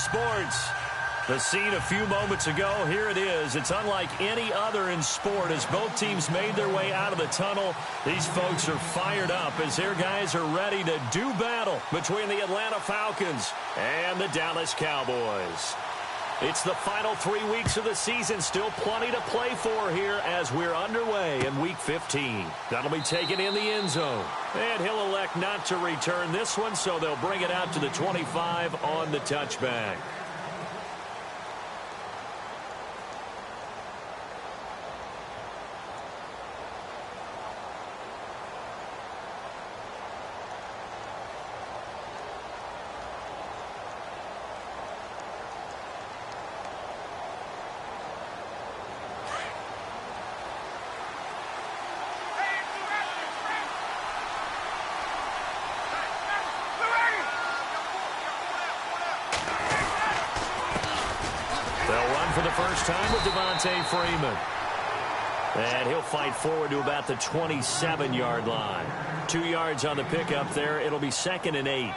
sports. The scene a few moments ago, here it is. It's unlike any other in sport as both teams made their way out of the tunnel. These folks are fired up as their guys are ready to do battle between the Atlanta Falcons and the Dallas Cowboys. It's the final 3 weeks of the season. Still plenty to play for here as we're underway in Week 15. That'll be taken in the end zone. And he'll elect not to return this one, so they'll bring it out to the 25 on the touchback. For the first time with Devontae Freeman. And he'll fight forward to about the 27-yard line. 2 yards on the pickup there. It'll be 2nd and 8.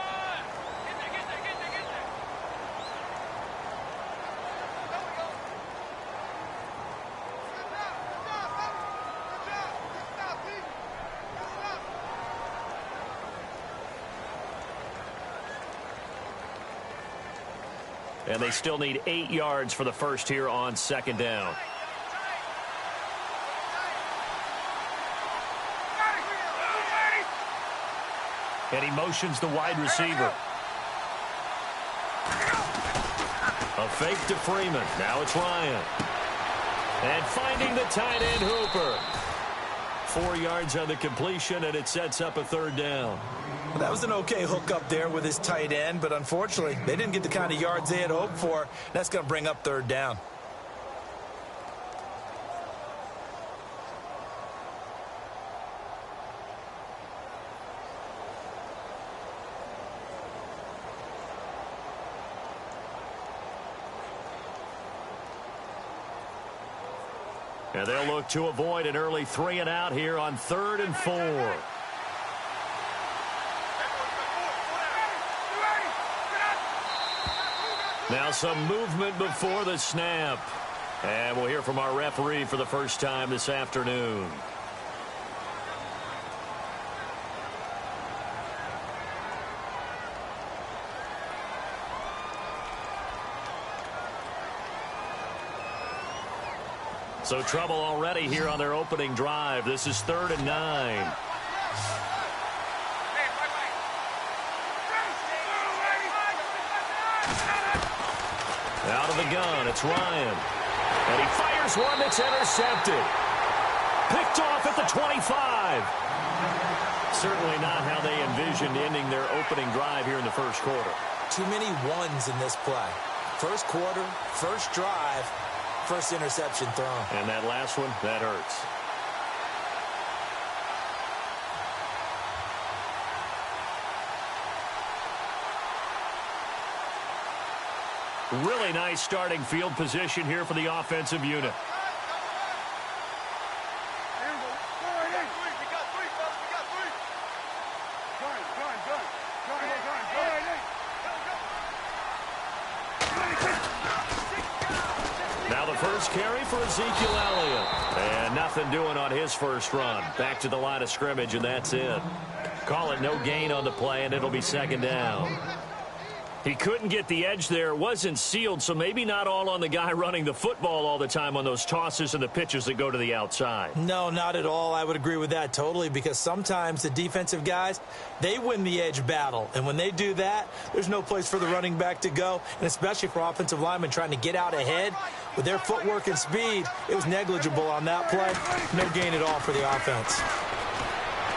And they still need 8 yards for the first here on 2nd down. And he motions the wide receiver. A fake to Freeman. Now it's Ryan. And finding the tight end Hooper. 4 yards on the completion, and it sets up a 3rd down. That was an okay hook up there with his tight end, but unfortunately, they didn't get the kind of yards they had hoped for. That's going to bring up 3rd down. And they'll look to avoid an early 3 and out here on 3rd and 4. Now some movement before the snap. And we'll hear from our referee for the first time this afternoon. So trouble already here on their opening drive. This is 3rd and 9. Out of the gun, it's Ryan. And he fires one that's intercepted. Picked off at the 25. Certainly not how they envisioned ending their opening drive here in the first quarter. Too many ones in this play. First quarter, first drive, first interception thrown. And that last one, that hurts. Really nice starting field position here for the offensive unit. Now the first carry for Ezekiel Elliott. And nothing doing on his first run. Back to the line of scrimmage, and that's it. Call it no gain on the play, and it'll be 2nd down. He couldn't get the edge there. It wasn't sealed, so maybe not all on the guy running the football all the time on those tosses and the pitches that go to the outside. No, not at all. I would agree with that totally, because sometimes the defensive guys, they win the edge battle. And when they do that, there's no place for the running back to go, and especially for offensive linemen trying to get out ahead. With their footwork and speed, it was negligible on that play. No gain at all for the offense.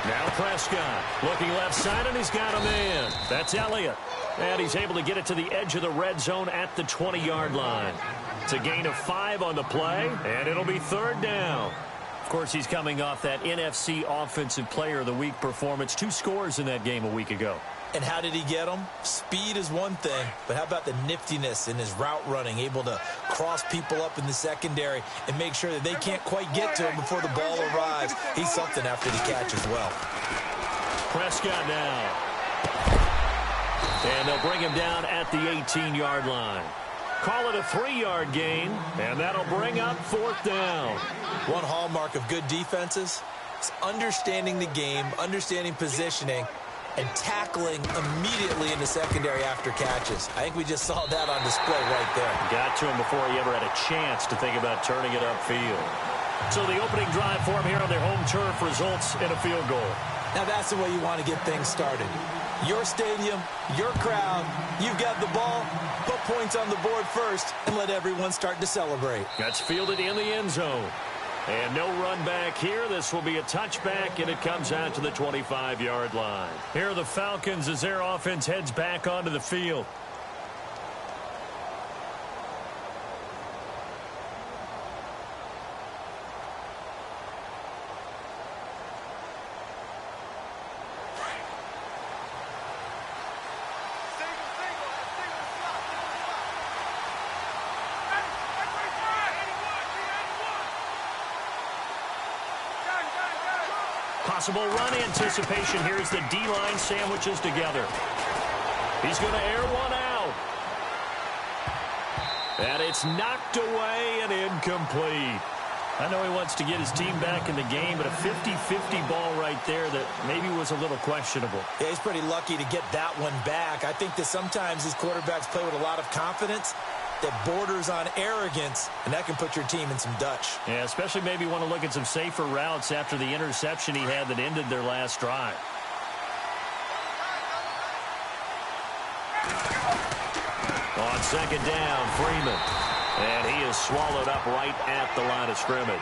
Now Prescott looking left side, and he's got a man. That's Elliott. And he's able to get it to the edge of the red zone at the 20-yard line. It's a gain of 5 on the play, and it'll be 3rd down. Of course, he's coming off that NFC Offensive Player of the Week performance. 2 scores in that game a week ago. And how did he get them? Speed is one thing, but how about the niftiness in his route running, able to cross people up in the secondary and make sure that they can't quite get to him before the ball arrives. He's something after the catch as well. Prescott now. And they'll bring him down at the 18-yard line. Call it a 3-yard gain, and that'll bring up 4th down. One hallmark of good defenses is understanding the game, understanding positioning, and tackling immediately in the secondary after catches. I think we just saw that on display right there. Got to him before he ever had a chance to think about turning it upfield. So the opening drive for him here on their home turf results in a field goal. Now that's the way you want to get things started. Your stadium, your crowd, you've got the ball, put points on the board first, and let everyone start to celebrate. That's fielded in the end zone. And no run back here. This will be a touchback, and it comes out to the 25-yard line. Here are the Falcons as their offense heads back onto the field. Possible run anticipation. Here's the D-line sandwiches together. He's going to air one out. And it's knocked away and incomplete. I know he wants to get his team back in the game, but a 50-50 ball right there that maybe was a little questionable. Yeah, he's pretty lucky to get that one back. I think that sometimes these quarterbacks play with a lot of confidence that borders on arrogance, and that can put your team in some Dutch. Yeah, especially maybe want to look at some safer routes after the interception he had that ended their last drive. On second down, Freeman. And he is swallowed up right at the line of scrimmage.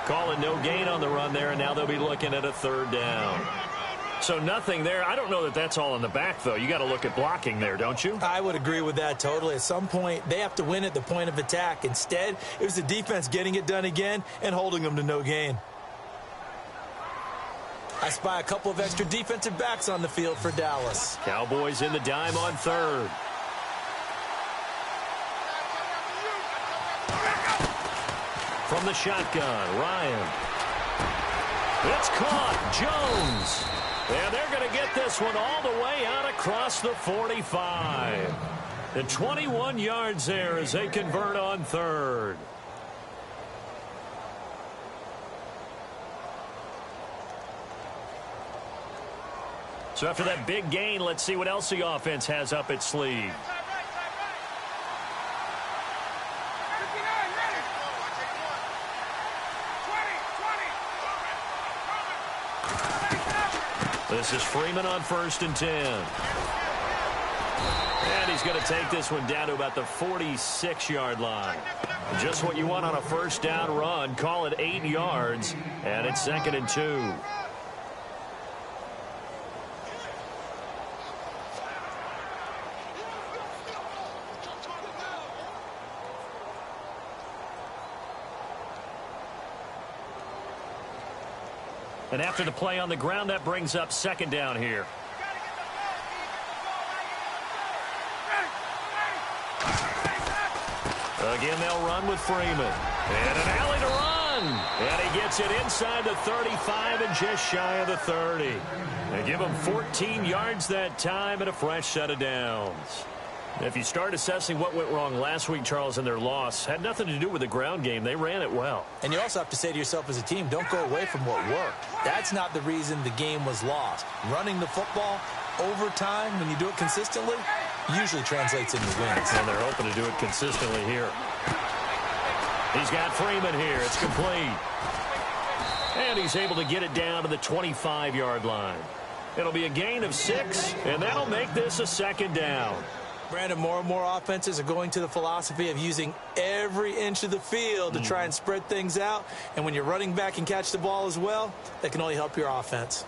Calling no gain on the run there, and now they'll be looking at a 3rd down. So nothing there. I don't know that that's all in the back, though. You got to look at blocking there, don't you? I would agree with that totally. At some point, they have to win at the point of attack. Instead, it was the defense getting it done again and holding them to no gain. I spy a couple of extra defensive backs on the field for Dallas. Cowboys in the dime on 3rd. From the shotgun, Ryan. It's caught. Jones. And they're going to get this one all the way out across the 45. And 21 yards there as they convert on 3rd. So after that big gain, let's see what else the offense has up its sleeve. This is Freeman on 1st and 10. And he's going to take this one down to about the 46-yard line. Just what you want on a 1st down run. Call it 8 yards, and it's 2nd and 2. And after the play on the ground, that brings up 2nd down here. Again, they'll run with Freeman. And an alley to run. And he gets it inside the 35 and just shy of the 30. They give him 14 yards that time and a fresh set of downs. If you start assessing what went wrong last week, Charles, in their loss, had nothing to do with the ground game. They ran it well. And you also have to say to yourself as a team, don't go away from what worked. That's not the reason the game was lost. Running the football over time, when you do it consistently, usually translates into wins. And they're hoping to do it consistently here. He's got Freeman here. It's complete. And he's able to get it down to the 25-yard line. It'll be a gain of 6, and that'll make this a 2nd down. Brandon, more and more offenses are going to the philosophy of using every inch of the field to try and spread things out. And when you're running back and catch the ball as well, that can only help your offense.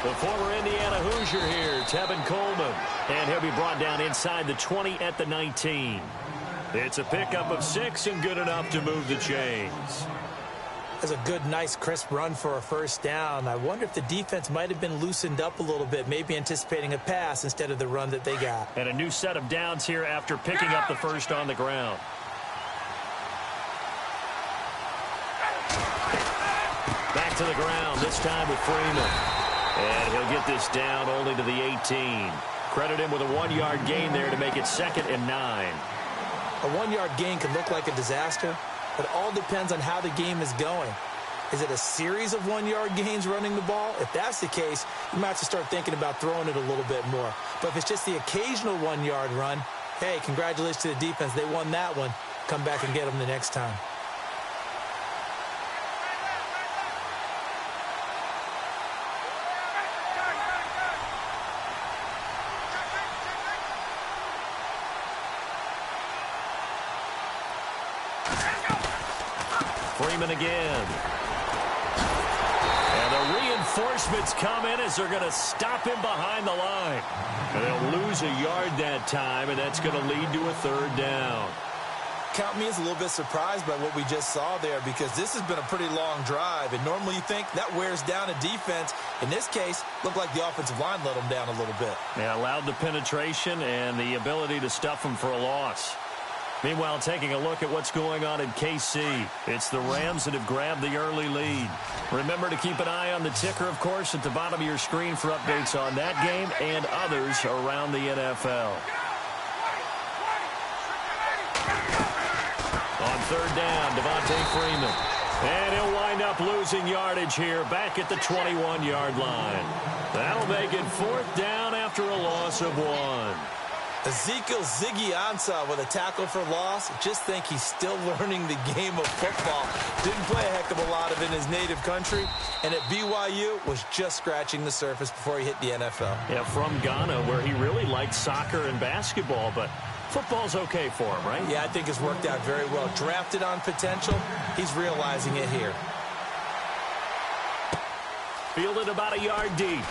The former Indiana Hoosier here, Tevin Coleman. And he'll be brought down inside the 20 at the 19. It's a pickup of 6 and good enough to move the chains. That's a good, nice, crisp run for a first down. I wonder if the defense might have been loosened up a little bit, maybe anticipating a pass instead of the run that they got. And a new set of downs here after picking up the first on the ground. Back to the ground, this time with Freeman. And he'll get this down only to the 18. Credit him with a 1-yard gain there to make it 2nd and 9. A 1-yard gain can look like a disaster. It all depends on how the game is going. Is it a series of 1-yard gains running the ball? If that's the case, you might have to start thinking about throwing it a little bit more. But if it's just the occasional 1-yard run, hey, congratulations to the defense. They won that one. Come back and get them the next time. Freeman again. And the reinforcements come in as they're going to stop him behind the line. And they'll lose a yard that time, and that's going to lead to a 3rd down. Count me as a little bit surprised by what we just saw there, because this has been a pretty long drive, and normally you think that wears down a defense. In this case, looked like the offensive line let them down a little bit. Yeah, allowed the penetration and the ability to stuff them for a loss. Meanwhile, taking a look at what's going on in KC. It's the Rams that have grabbed the early lead. Remember to keep an eye on the ticker, of course, at the bottom of your screen for updates on that game and others around the NFL. On 3rd down, Devontae Freeman. And he'll wind up losing yardage here back at the 21-yard line. That'll make it 4th down after a loss of 1. Ezekiel Ziggy Ansah with a tackle for loss. Just think he's still learning the game of football. Didn't play a heck of a lot of it in his native country. And at BYU was just scratching the surface before he hit the NFL. Yeah, from Ghana, where he really liked soccer and basketball, but football's okay for him, right? Yeah, I think it's worked out very well. Drafted on potential, he's realizing it here. Fielded about a yard deep.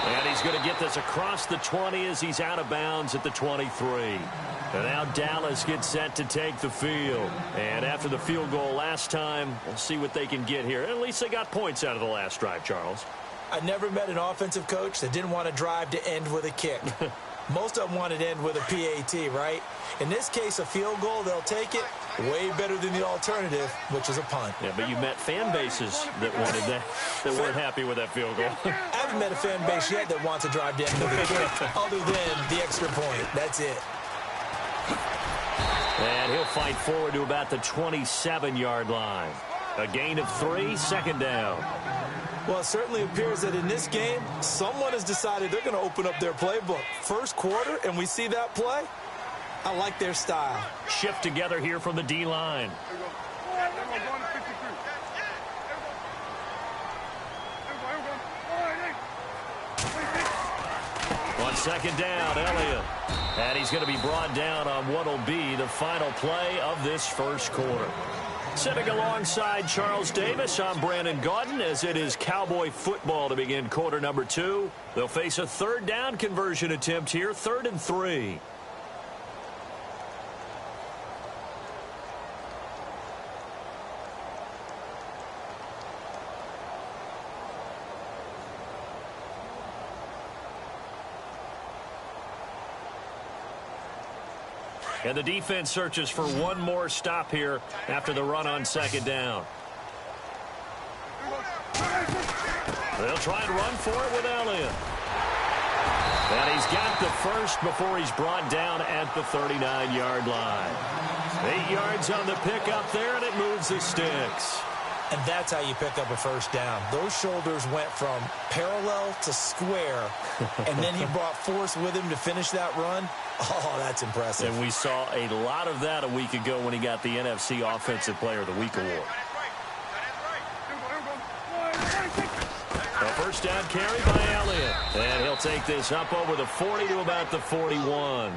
And he's going to get this across the 20 as he's out of bounds at the 23. And now Dallas gets set to take the field. And after the field goal last time, we'll see what they can get here. At least they got points out of the last drive, Charles. I never met an offensive coach that didn't want to drive to end with a kick. Most of them wanted to end with a PAT, right? In this case, a field goal, they'll take it. Way better than the alternative, which is a punt. Yeah, but you met fan bases that wanted that, that weren't happy with that field goal. I haven't met a fan base yet that wants to drive to end with a kick, other than the extra point. That's it. And he'll fight forward to about the 27-yard line. A gain of 3, 2nd down. Well, it certainly appears that in this game, someone has decided they're going to open up their playbook. First quarter, and we see that play. I like their style. Shift together here from the D-line. On 2nd down, Elliott. And he's going to be brought down on what will be the final play of this first quarter. Sitting alongside Charles Davis, I'm Brandon Gaudin, as it is Cowboy football to begin quarter number 2. They'll face a 3rd down conversion attempt here, 3rd and 3. And the defense searches for one more stop here after the run on 2nd down. They'll try and run for it with Elliott. And he's got the first before he's brought down at the 39-yard line. 8 yards on the pickup there, and it moves the sticks. And that's how you pick up a first down. Those shoulders went from parallel to square, and then he brought force with him to finish that run. Oh, that's impressive. And we saw a lot of that a week ago when he got the NFC Offensive Player of the Week award. A first down carry by Elliott. And he'll take this up over the 40 to about the 41.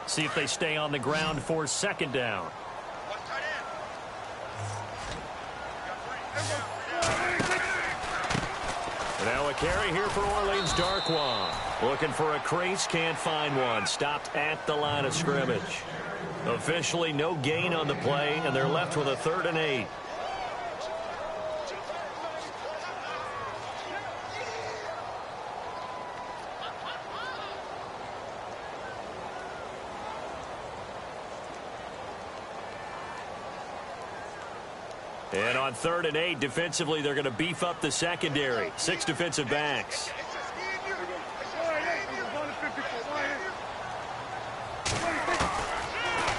See if they stay on the ground for 2nd down. Now a carry here for Orleans Darkwa. Looking for a crease, can't find one. Stopped at the line of scrimmage. Officially no gain on the play, and they're left with a 3rd and 8. And on 3rd and 8, defensively, they're going to beef up the secondary. 6 defensive backs.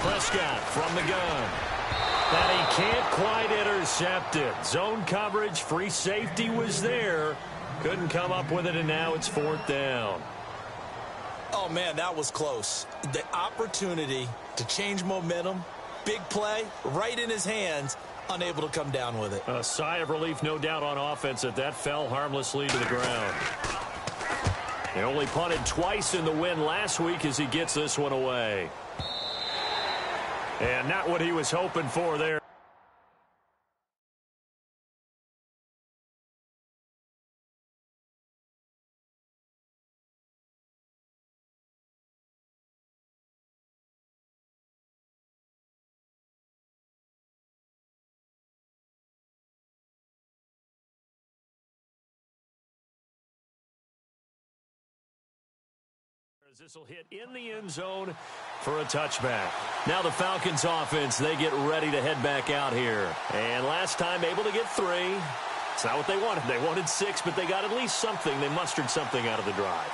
Prescott from the gun. And he can't quite intercept it. Zone coverage, free safety was there. Couldn't come up with it, and now it's 4th down. Oh, man, that was close. The opportunity to change momentum, big play, right in his hands, unable to come down with it. A sigh of relief, no doubt, on offense that fell harmlessly to the ground. He only punted twice in the win last week as he gets this one away. And not what he was hoping for there. This will hit in the end zone for a touchback. Now the Falcons offense, they get ready to head back out here. And last time able to get 3. It's not what they wanted. They wanted 6, but they got at least something. They mustered something out of the drive.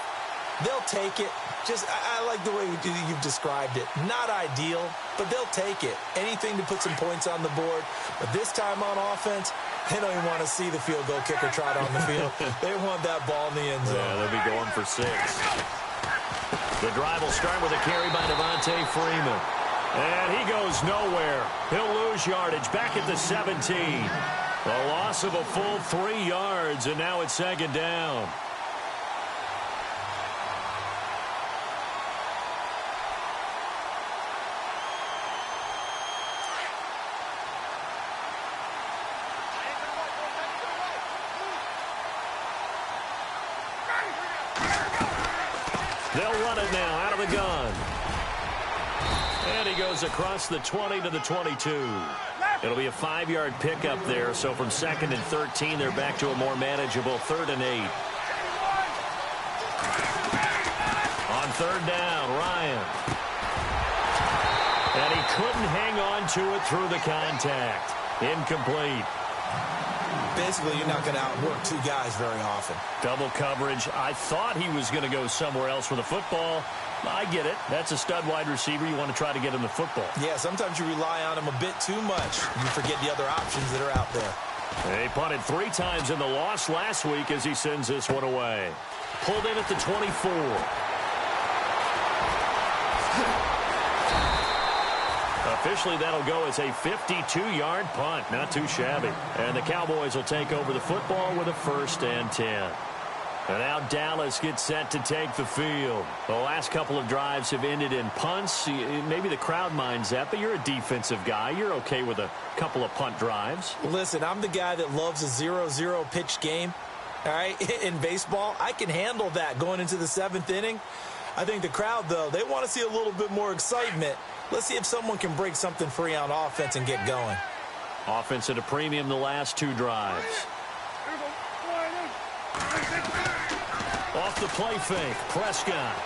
They'll take it. I like the way you've described it. Not ideal, but they'll take it. Anything to put some points on the board. But this time on offense, they don't even want to see the field goal kicker trot on the field. They want that ball in the end zone. Yeah, they'll be going for 6. The drive will start with a carry by Devontae Freeman. And he goes nowhere. He'll lose yardage back at the 17. A loss of a full 3 yards, and now it's 2nd down. They'll run it now out of the gun. And he goes across the 20 to the 22. It'll be a 5-yard pickup there. So from 2nd and 13, they're back to a more manageable 3rd and 8. On 3rd down, Ryan. And he couldn't hang on to it through the contact. Incomplete. Basically, you're not going to outwork 2 guys very often. Double coverage. I thought he was going to go somewhere else with the football. I get it. That's a stud wide receiver. You want to try to get him the football. Yeah, sometimes you rely on him a bit too much. You forget the other options that are out there. They punted 3 times in the loss last week as he sends this one away. Pulled in at the 24. Officially, that'll go as a 52-yard punt. Not too shabby. And the Cowboys will take over the football with a 1st and 10. And now Dallas gets set to take the field. The last couple of drives have ended in punts. Maybe the crowd minds that, but you're a defensive guy. You're okay with a couple of punt drives. Listen, I'm the guy that loves a 0-0 pitch game. All right, in baseball, I can handle that going into the 7th inning. I think the crowd, though, they want to see a little bit more excitement. Let's see if someone can break something free on offense and get going. Offense at a premium the last 2 drives. Off the play fake, Prescott.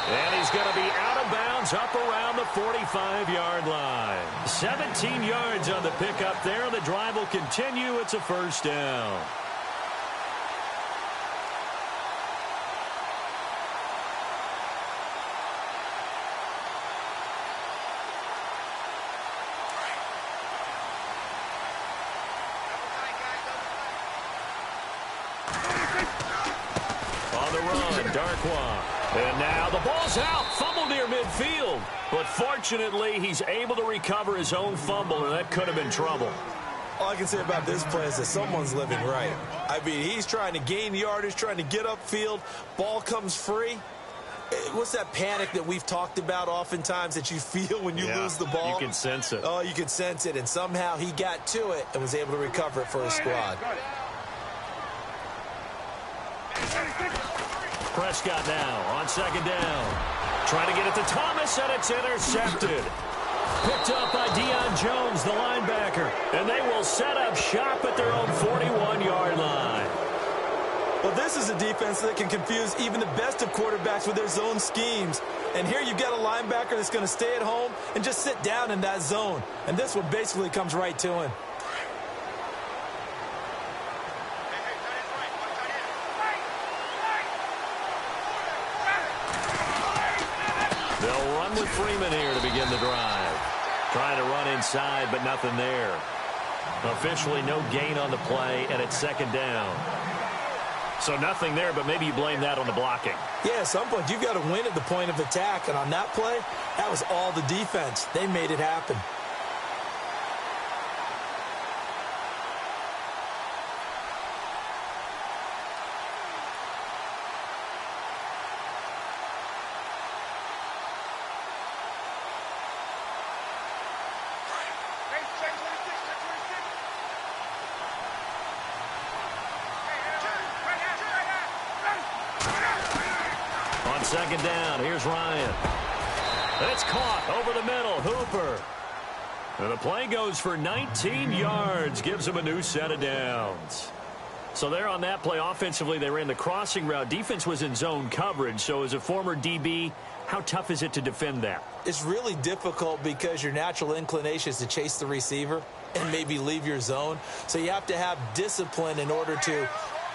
And he's going to be out of bounds up around the 45-yard line. 17 yards on the pickup there. The drive will continue. It's a 1st down. Darkwa. And now the ball's out. Fumble near midfield. But fortunately, he's able to recover his own fumble, and that could have been trouble. All I can say about this play is that someone's living right. I mean, he's trying to gain yardage, trying to get upfield. Ball comes free. What's that panic that we've talked about oftentimes that you feel when you lose the ball? You can sense it. Oh, you can sense it. And somehow he got to it and was able to recover it for his squad. Prescott now on second down. Trying to get it to Thomas, and it's intercepted. Picked up by Deion Jones, the linebacker. And they will set up shop at their own 41-yard line. Well, this is a defense that can confuse even the best of quarterbacks with their zone schemes. And here you've got a linebacker that's going to stay at home and just sit down in that zone. And this one basically comes right to him. They'll run with Freeman here to begin the drive. Trying to run inside, but nothing there. Officially no gain on the play, and it's second down. So nothing there, but maybe you blame that on the blocking. Yeah, at some point you've got to win at the point of attack. And on that play, that was all the defense. They made it happen. Second down, here's Ryan. It's caught over the middle, Hooper. And the play goes for 19 yards, gives him a new set of downs. So there on that play, offensively, they ran the crossing route. Defense was in zone coverage, so as a former DB, how tough is it to defend that? It's really difficult because your natural inclination is to chase the receiver and maybe leave your zone. So you have to have discipline in order to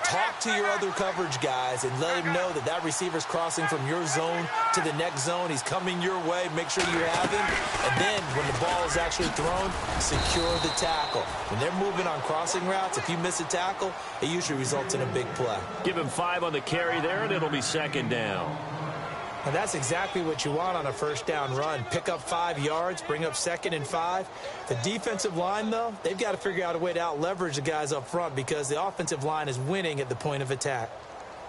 talk to your other coverage guys and let him know that that receiver's crossing from your zone to the next zone. He's coming your way. Make sure you have him. And then when the ball is actually thrown, secure the tackle. When they're moving on crossing routes, if you miss a tackle, it usually results in a big play. Give him 5 on the carry there, and it'll be second down. And that's exactly what you want on a first down run. Pick up 5 yards, bring up 2nd and 5. The defensive line, though, they've got to figure out a way to out-leverage the guys up front because the offensive line is winning at the point of attack.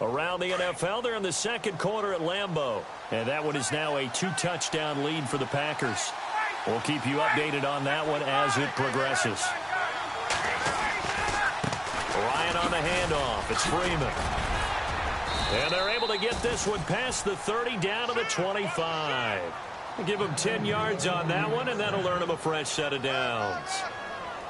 Around the NFL, they're in the second quarter at Lambeau. And that one is now a 2-touchdown lead for the Packers. We'll keep you updated on that one as it progresses. Ryan on the handoff. It's Freeman. And they're able to get this one past the 30 down to the 25. Give them 10 yards on that one, and that'll earn them a fresh set of downs.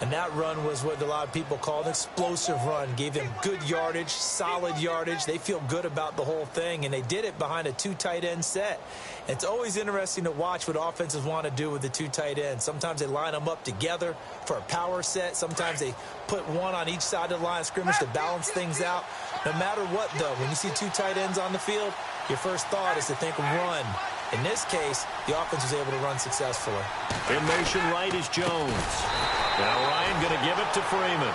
And that run was what a lot of people call an explosive run. Gave them good yardage, solid yardage. They feel good about the whole thing, and they did it behind a 2 tight end set. It's always interesting to watch what offenses want to do with the 2 tight ends. Sometimes they line them up together for a power set. Sometimes they put one on each side of the line of scrimmage to balance things out. No matter what, though, when you see 2 tight ends on the field, your first thought is to think run. In this case, the offense was able to run successfully. In motion right is Jones. Now Ryan going to give it to Freeman.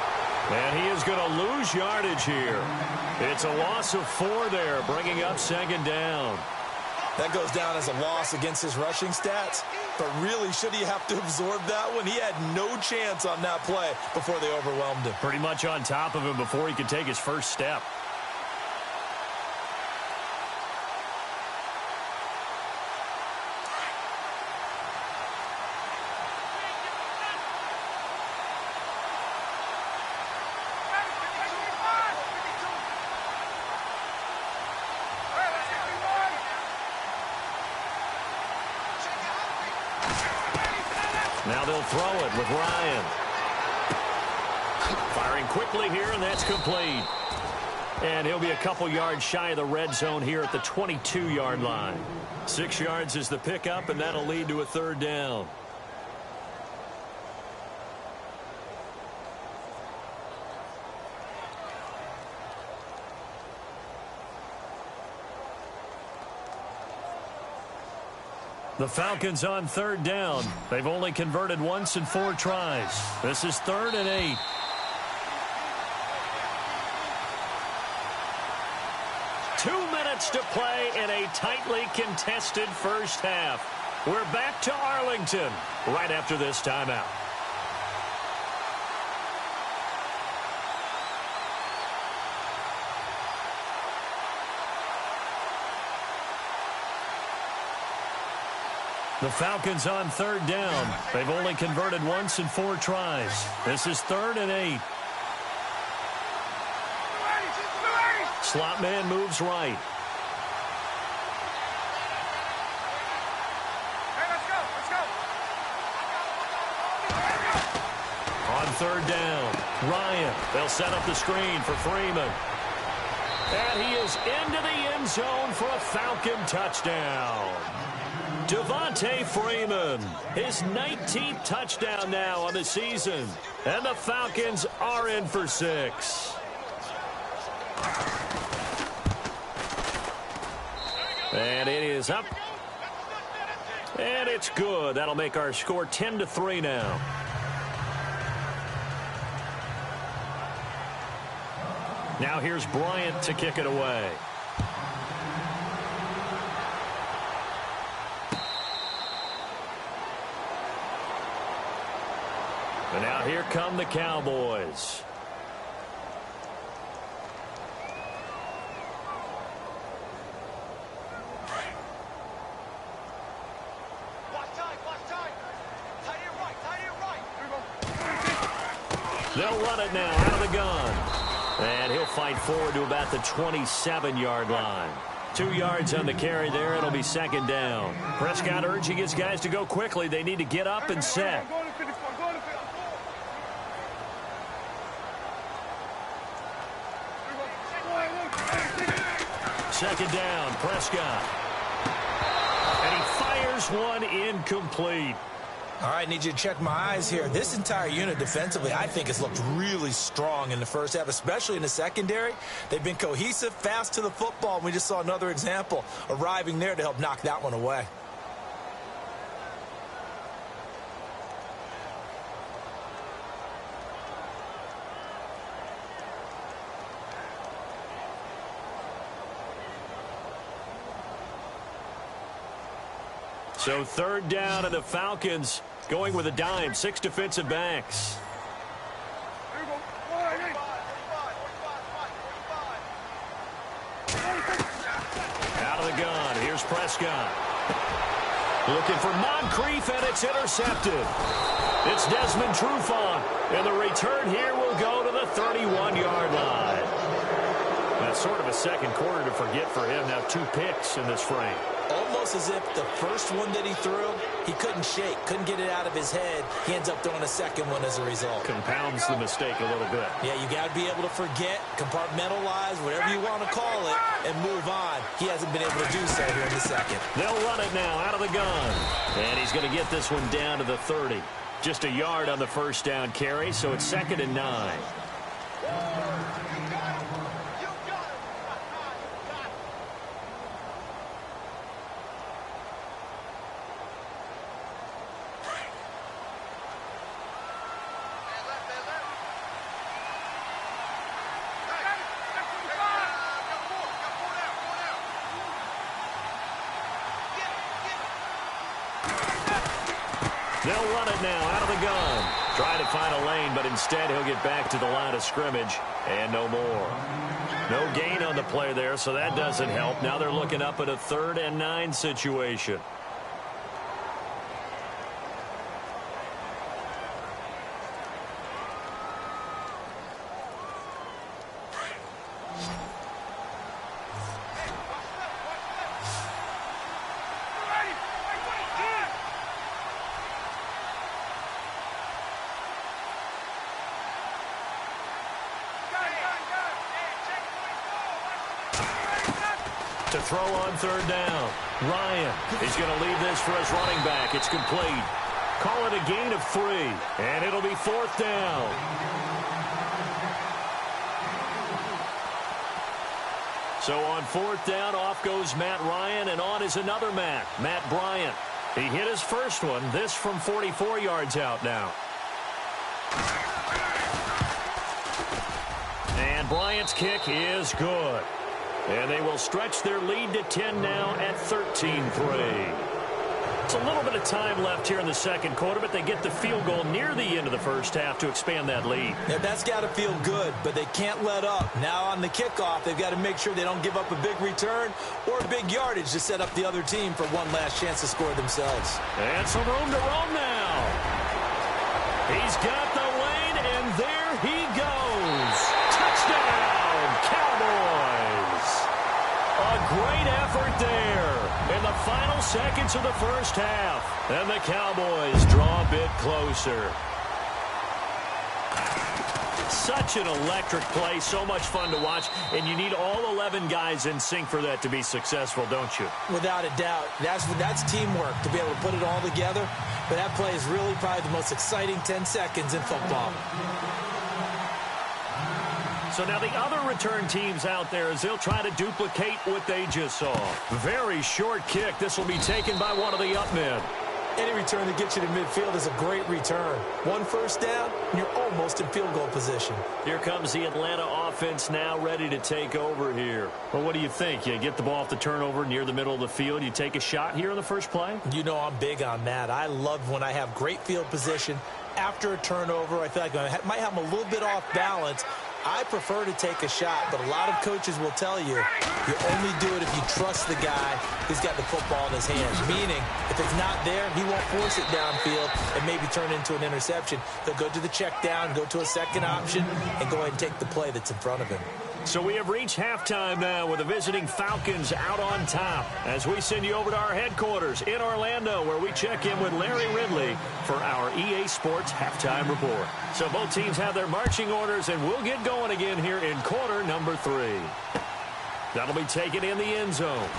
And he is going to lose yardage here. It's a loss of 4 there, bringing up second down. That goes down as a loss against his rushing stats. But really, should he have to absorb that one? He had no chance on that play before they overwhelmed him. Pretty much on top of him before he could take his first step. Now they'll throw it with Ryan. Firing quickly here, and that's complete. And he'll be a couple yards shy of the red zone here at the 22-yard line. 6 yards is the pickup, and that'll lead to a third down. The Falcons on third down. They've only converted once in 4 tries. This is 3rd and 8. Two minutes to play in a tightly contested first half. We're back to Arlington right after this timeout. The Falcons on third down. They've only converted once in 4 tries. This is 3rd and 8. Slot man moves right. On third down, Ryan. They'll set up the screen for Freeman. And he is into the end zone for a Falcon touchdown. Devontae Freeman, his 19th touchdown now on the season. And the Falcons are in for 6. And it is up. And it's good. That'll make our score 10-3 now. Now here's Bryant to kick it away. And now here come the Cowboys. They'll run it now out of the gun. And he'll fight forward to about the 27-yard line. 2 yards on the carry there. It'll be second down. Prescott urging his guys to go quickly. They need to get up and set. Second down, Prescott. And he fires one incomplete. All right, need you to check my eyes here. This entire unit defensively, I think, has looked really strong in the first half, especially in the secondary. They've been cohesive, fast to the football, and we just saw another example arriving there to help knock that one away. So third down, and the Falcons going with a dime. 6 defensive backs. Out of the gun. Here's Prescott. Looking for Moncrief, and it's intercepted. It's Desmond Trufant, and the return here will go to the 31-yard line. That's sort of a second quarter to forget for him. Now 2 picks in this frame. Almost as if the first one that he threw, he couldn't shake, couldn't get it out of his head. He ends up throwing a second one as a result. Compounds the mistake a little bit. Yeah, you got to be able to forget, compartmentalize, whatever you want to call it, and move on. He hasn't been able to do so here in the second. They'll run it now out of the gun. And he's going to get this one down to the 30. Just a yard on the first down carry, so it's 2nd and 9. They'll run it now out of the gun. Trying to find a lane, but instead he'll get back to the line of scrimmage and no more. No gain on the play there, so that doesn't help. Now they're looking up at a 3rd and 9 situation. To throw on third down. Ryan, he's going to leave this for his running back. It's complete. Call it a gain of 3, and it'll be 4th down. So on 4th down, off goes Matt Ryan, and on is another Matt Bryant. He hit his first one, this from 44 yards out now. And Bryant's kick is good. And they will stretch their lead to 10 now at 13-3. It's a little bit of time left here in the second quarter, but they get the field goal near the end of the first half to expand that lead. Yeah, that's got to feel good, but they can't let up. Now on the kickoff, they've got to make sure they don't give up a big return or a big yardage to set up the other team for one last chance to score themselves. And some room to roam now. He's got the lane, and there he goes. Touchdown, Cowboys. right there in the final seconds of the first half. And the Cowboys draw a bit closer. Such an electric play, so much fun to watch, and you need all 11 guys in sync for that to be successful, don't you? Without a doubt. That's teamwork to be able to put it all together. But that play is really probably the most exciting 10 seconds in football. So now the other return teams out there as they'll try to duplicate what they just saw. Very short kick. This will be taken by one of the up men. Any return that gets you to midfield is a great return. One first down, and you're almost in field goal position. Here comes the Atlanta offense now ready to take over here. Well, what do you think? You get the ball off the turnover near the middle of the field. You take a shot here on the first play? You know I'm big on that. I love when I have great field position. After a turnover, I feel like I might have them a little bit off balance. I prefer to take a shot, but a lot of coaches will tell you only do it if you trust the guy who's got the football in his hands. Meaning, if it's not there, he won't force it downfield and maybe turn into an interception. They'll go to the check down, go to a second option, and go ahead and take the play that's in front of him. So we have reached halftime now with the visiting Falcons out on top as we send you over to our headquarters in Orlando where we check in with Larry Ridley for our EA Sports Halftime Report. So both teams have their marching orders, and we'll get going again here in quarter number 3. That'll be taken in the end zone.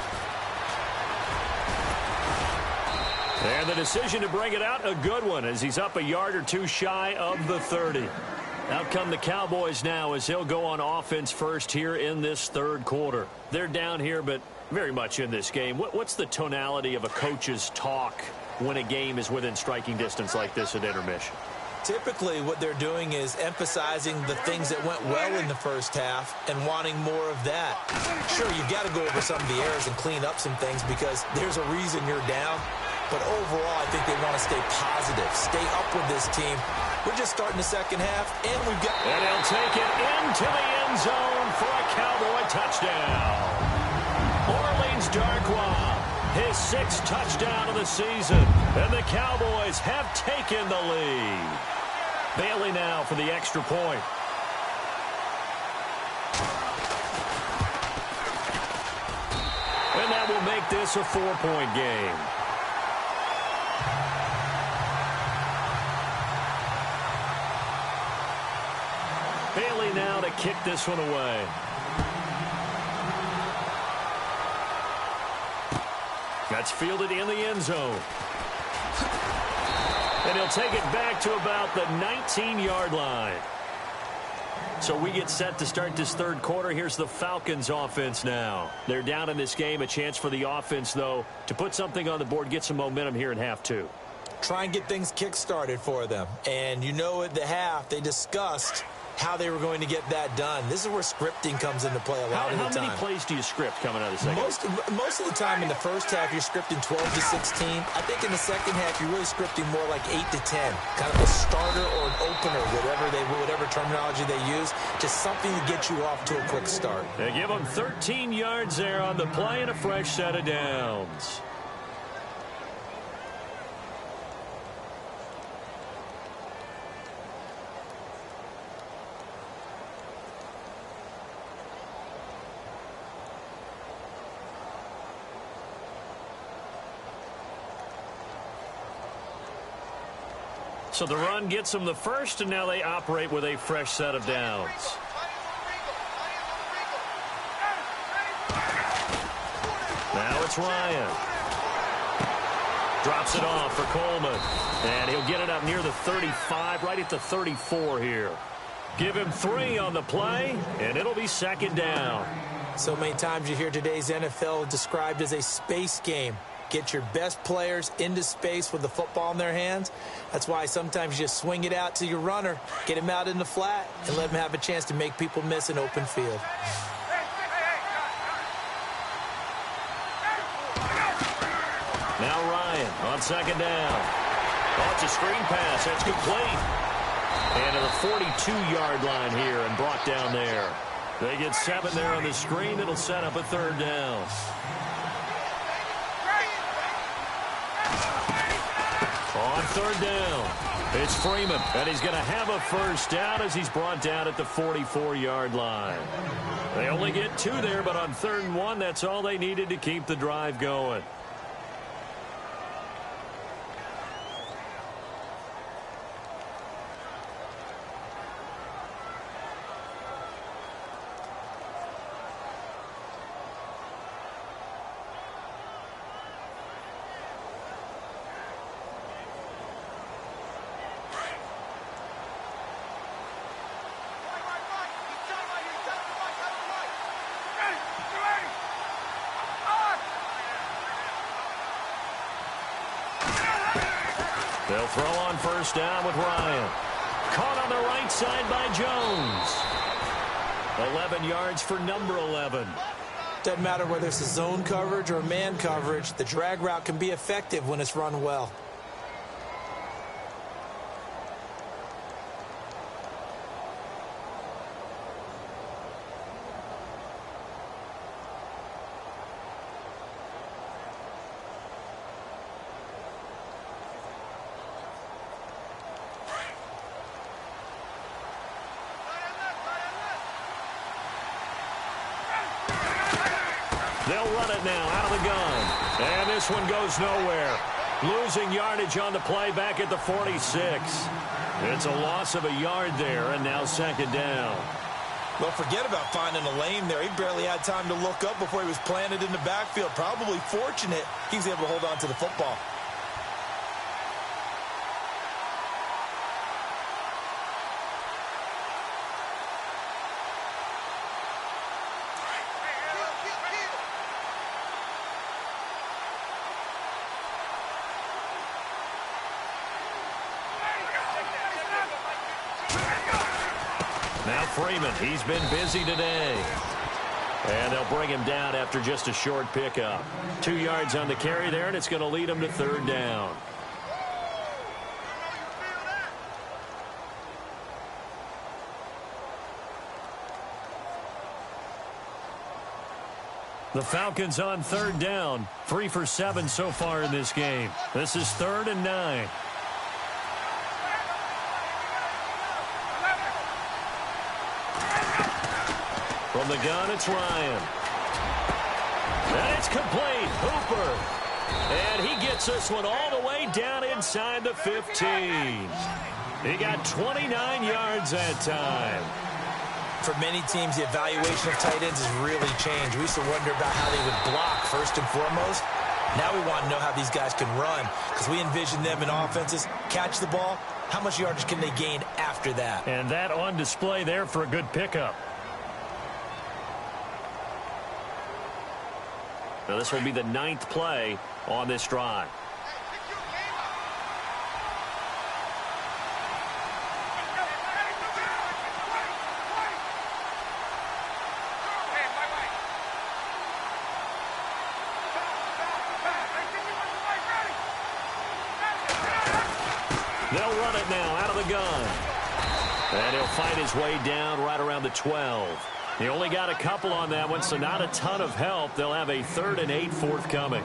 And the decision to bring it out, a good one, as he's up a yard or two shy of the 30. Out come the Cowboys now as they'll go on offense first here in this third quarter. They're down here, but very much in this game. What's the tonality of a coach's talk when a game is within striking distance like this at intermission? Typically, what they're doing is emphasizing the things that went well in the first half and wanting more of that. Sure, you've got to go over some of the errors and clean up some things because there's a reason you're down. But overall, I think they want to stay positive, stay up with this team. We're just starting the second half, and we've got... And he'll take it into the end zone for a Cowboy touchdown. Orleans Darkwa, his 6th touchdown of the season, and the Cowboys have taken the lead. Bailey now for the extra point. And that will make this a 4-point game. Bailey now to kick this one away. That's fielded in the end zone. And he'll take it back to about the 19-yard line. So we get set to start this third quarter. Here's the Falcons offense now. They're down in this game. A chance for the offense, though, to put something on the board, get some momentum here in half 2. Try and get things kick-started for them. And you know at the half, they discussed how they were going to get that done. This is where scripting comes into play a lot of the time. How many plays do you script coming out of the second? Most of the time in the first half, you're scripting 12 to 16. I think in the second half, you're really scripting more like 8 to 10. Kind of a starter or an opener, whatever terminology they use. Just something to get you off to a quick start. They give them 13 yards there on the play and a fresh set of downs. So the run gets them the first, and now they operate with a fresh set of downs. Now it's Ryan. Drops it off for Coleman. And he'll get it up near the 35, right at the 34 here. Give him 3 on the play, and it'll be second down. So many times you hear today's NFL described as a space game. Get your best players into space with the football in their hands. That's why sometimes you just swing it out to your runner, get him out in the flat, and let him have a chance to make people miss an open field. Now Ryan on second down. Oh, it's a screen pass. That's complete. And to the 42-yard line here and brought down there. They get 7 there on the screen. It'll set up a third down. On third down. It's Freeman, and he's going to have a first down as he's brought down at the 44-yard line. They only get 2 there, but on 3rd and 1, that's all they needed to keep the drive going. They'll throw on first down with Ryan. Caught on the right side by Jones. 11 yards for number 11. Doesn't matter whether it's a zone coverage or man coverage, the drag route can be effective when it's run well. They'll run it now out of the gun. And this one goes nowhere. Losing yardage on the play back at the 46. It's a loss of a yard there, and now 2nd down. Well, forget about finding a lane there. He barely had time to look up before he was planted in the backfield. Probably fortunate he was able to hold on to the football. Now Freeman, he's been busy today. And they'll bring him down after just a short pickup. 2 yards on the carry there, and it's going to lead him to 3rd down. The Falcons on 3rd down. 3 for 7 so far in this game. This is 3rd and 9. From the gun, it's Ryan. And it's complete. Hooper. And he gets this one all the way down inside the 15. He got 29 yards that time. For many teams, the evaluation of tight ends has really changed. We used to wonder about how they would block first and foremost. Now we want to know how these guys can run, because we envision them in offenses catch the ball. How much yardage can they gain after that? And that on display there for a good pickup. Now this will be the 9th play on this drive. They'll run it now out of the gun. And he'll find his way down right around the 12. He only got a couple on that one, so not a ton of help. They'll have a 3rd and 8 forthcoming.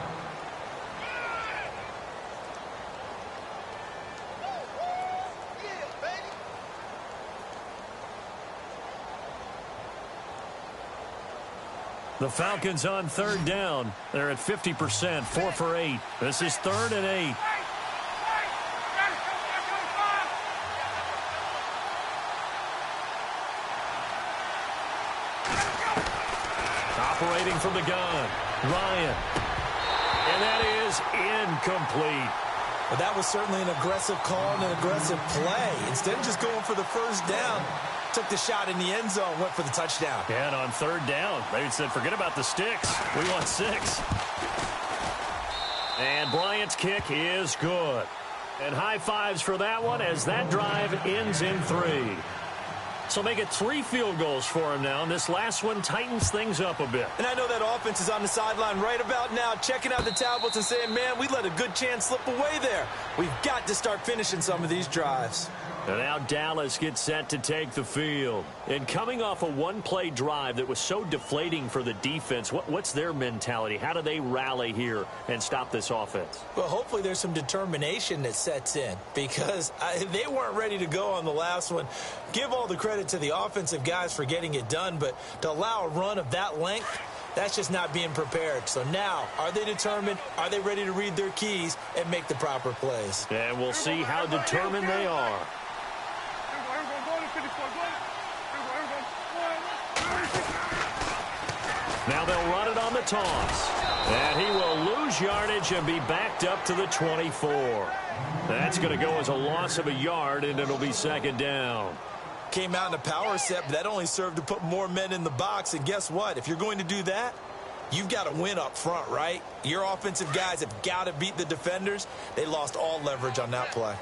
The Falcons on 3rd down. They're at 50%, 4 for 8. This is 3rd and 8. Operating from the gun, Ryan. And that is incomplete. Well, that was certainly an aggressive call and an aggressive play. Instead of just going for the first down, took the shot in the end zone, went for the touchdown. And on 3rd down, they said, forget about the sticks. We want 6. And Bryant's kick is good. And high fives for that one as that drive ends in 3. So make it 3 field goals for him now, and this last one tightens things up a bit. And I know that offense is on the sideline right about now, checking out the tablets and saying, man, we let a good chance slip away there. We've got to start finishing some of these drives. And now Dallas gets set to take the field. And coming off a one-play drive that was so deflating for the defense, what's their mentality? How do they rally here and stop this offense? Well, hopefully there's some determination that sets in because they weren't ready to go on the last one. Give all the credit to the offensive guys for getting it done, but to allow a run of that length, that's just not being prepared. So now, are they determined? Are they ready to read their keys and make the proper plays? And we'll see how determined they are. Now they'll run it on the toss. And he will lose yardage and be backed up to the 24. That's going to go as a loss of a yard, and it'll be second down. Came out in a power set, but that only served to put more men in the box. And guess what? If you're going to do that, you've got to win up front, right? Your offensive guys have got to beat the defenders. They lost all leverage on that play.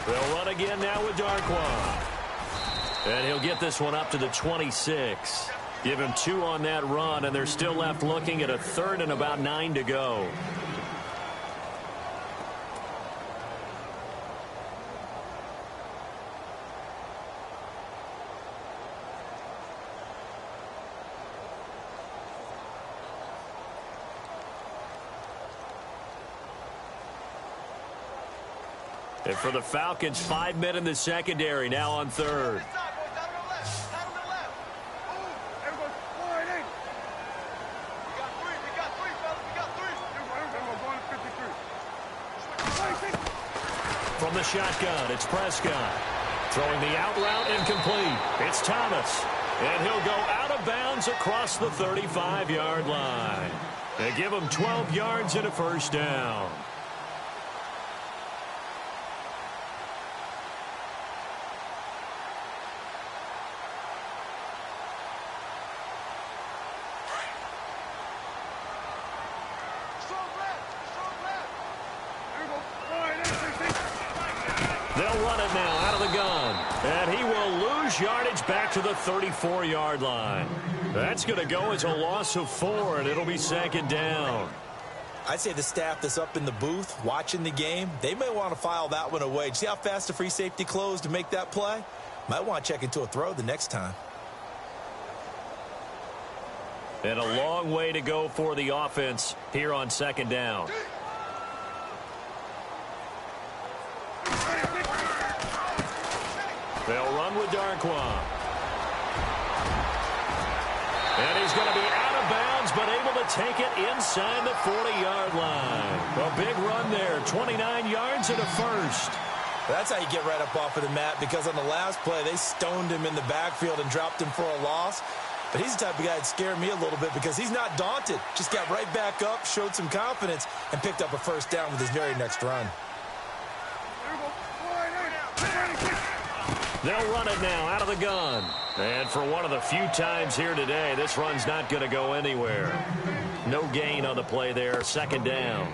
They'll run again now with Darquan. And he'll get this one up to the 26. Give him 2 on that run, and they're still left looking at a third and about 9 to go. And for the Falcons, 5 men in the secondary now on third. From the shotgun, it's Prescott. Throwing the out route incomplete. It's Thomas. And he'll go out of bounds across the 35-yard line. They give him 12 yards and a first down. They'll run it now out of the gun. And he will lose yardage back to the 34-yard line. That's going to go as a loss of 4, and it'll be second down. I'd say the staff that's up in the booth watching the game, they may want to file that one away. See how fast the free safety closed to make that play? Might want to check into a throw the next time. And a long way to go for the offense here on second down. They'll run with Darquan. And he's going to be out of bounds, but able to take it inside the 40-yard line. A big run there, 29 yards and a first. That's how you get right up off of the mat, because on the last play, they stoned him in the backfield and dropped him for a loss. But he's the type of guy that scared me a little bit because he's not daunted. Just got right back up, showed some confidence, and picked up a first down with his very next run. They'll run it now out of the gun. And for one of the few times here today, this run's not going to go anywhere. No gain on the play there, second down.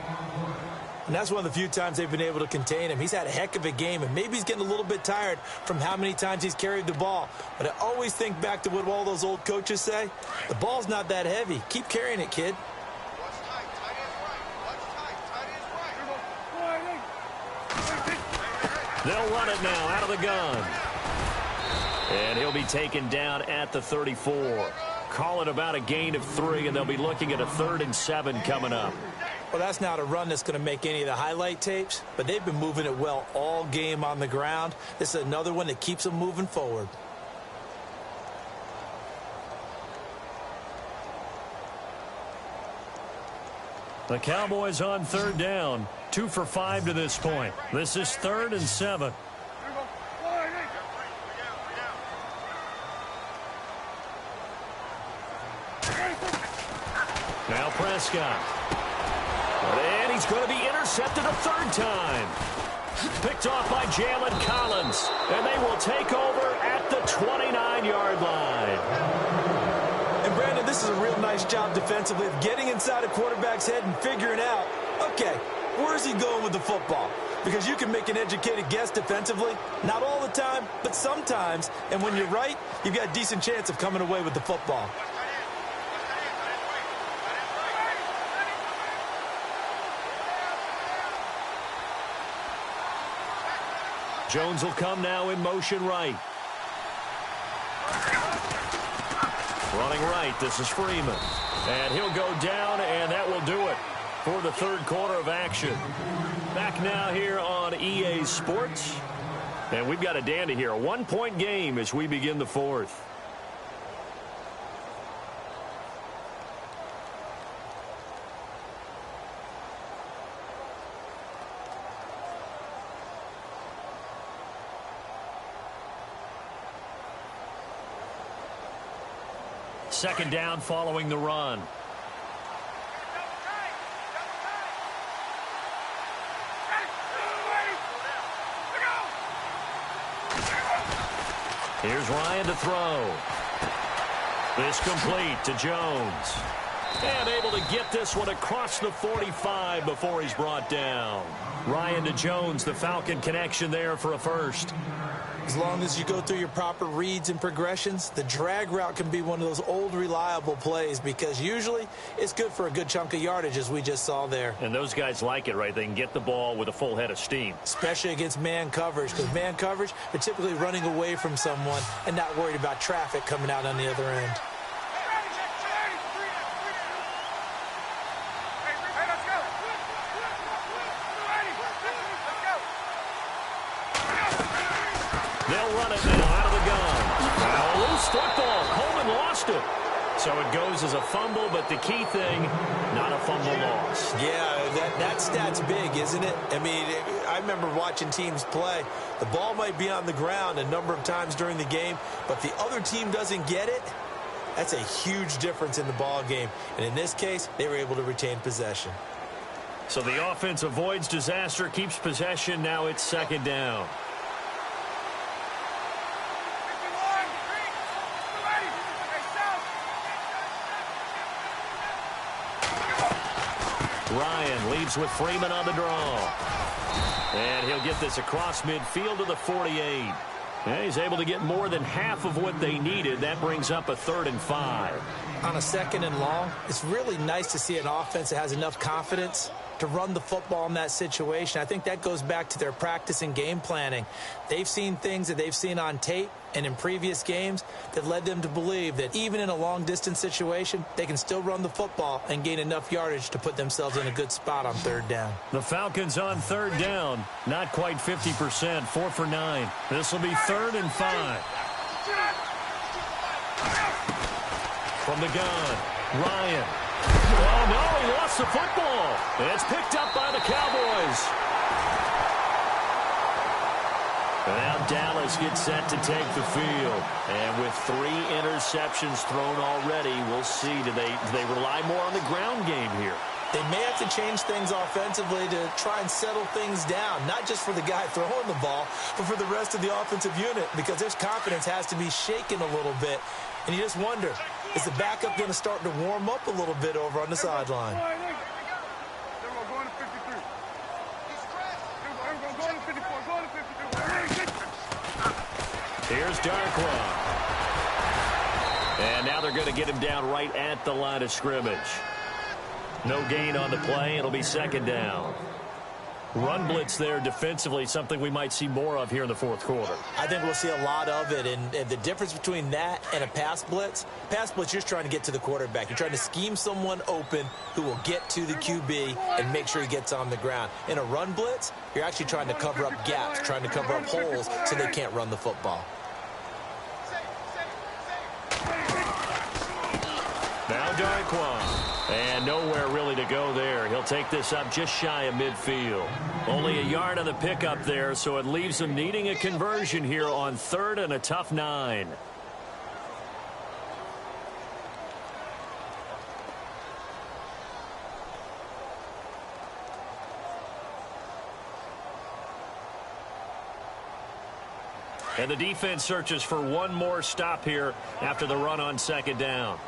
And that's one of the few times they've been able to contain him. He's had a heck of a game, and maybe he's getting a little bit tired from how many times he's carried the ball. But I always think back to what all those old coaches say. The ball's not that heavy. Keep carrying it, kid. They'll run it now out of the gun. And he'll be taken down at the 34. Call it about a gain of 3, and they'll be looking at a 3rd and 7 coming up. Well, that's not a run that's going to make any of the highlight tapes, but they've been moving it well all game on the ground. This is another one that keeps them moving forward. The Cowboys on 3rd down, 2 for 5 to this point. This is 3rd and 7. Now Prescott. And he's going to be intercepted a 3rd time. Picked off by Jalen Collins. And they will take over at the 29-yard line. And Brandon, this is a real nice job defensively of getting inside a quarterback's head and figuring out, okay, where's he going with the football? Because you can make an educated guess defensively. Not all the time, but sometimes. And when you're right, you've got a decent chance of coming away with the football. Jones will come now in motion right. Running right, this is Freeman. And he'll go down, and that will do it for the third quarter of action. Back now here on EA Sports. And we've got a dandy here. A one-point game as we begin the fourth. Second down following the run. Here's Ryan to throw. This complete to Jones. And able to get this one across the 45 before he's brought down. Ryan to Jones, the Falcon connection there for a first. As long as you go through your proper reads and progressions, the drag route can be one of those old reliable plays because usually it's good for a good chunk of yardage as we just saw there. And those guys like it, right? They can get the ball with a full head of steam. Especially against man coverage because man coverage, they're typically running away from someone and not worried about traffic coming out on the other end. They'll run it now out of the gun. Now a loose football. Coleman lost it. So it goes as a fumble, but the key thing, not a fumble loss. Yeah, that stat's big, isn't it? I mean, I remember watching teams play. The ball might be on the ground a number of times during the game, but if the other team doesn't get it, that's a huge difference in the ball game. And in this case, they were able to retain possession. So the offense avoids disaster, keeps possession. Now it's second down. Ryan leaves with Freeman on the draw. And he'll get this across midfield to the 48. And he's able to get more than half of what they needed. That brings up a 3rd and 5. On a 2nd and long, it's really nice to see an offense that has enough confidence to run the football in that situation. I think that goes back to their practice and game planning. They've seen things that they've seen on tape and in previous games that led them to believe that even in a long-distance situation, they can still run the football and gain enough yardage to put themselves in a good spot on 3rd down. The Falcons on 3rd down, not quite 50%, 4 for 9. This will be 3rd and 5. From the gun, Ryan. Oh, no, he lost the football. It's picked up by the Cowboys. Now Dallas gets set to take the field. And with 3 interceptions thrown already, we'll see. Do they rely more on the ground game here? They may have to change things offensively to try and settle things down, not just for the guy throwing the ball, but for the rest of the offensive unit, because their confidence has to be shaken a little bit. And you just wonder, is the backup going to start to warm up a little bit over on the sideline? Here's Darkwa. And now they're going to get him down right at the line of scrimmage. No gain on the play. It'll be 2nd down. Run blitz there defensively, something we might see more of here in the 4th quarter. I think we'll see a lot of it, and the difference between that and a pass blitz, you're just trying to get to the quarterback. You're trying to scheme someone open who will get to the QB and make sure he gets on the ground. In a run blitz, you're actually trying to cover up gaps, trying to cover up holes so they can't run the football. Now Darkwa. And nowhere really to go there. He'll take this up just shy of midfield. Only a yard on the pickup there, so it leaves him needing a conversion here on 3rd and a tough 9. And the defense searches for one more stop here after the run on 2nd down.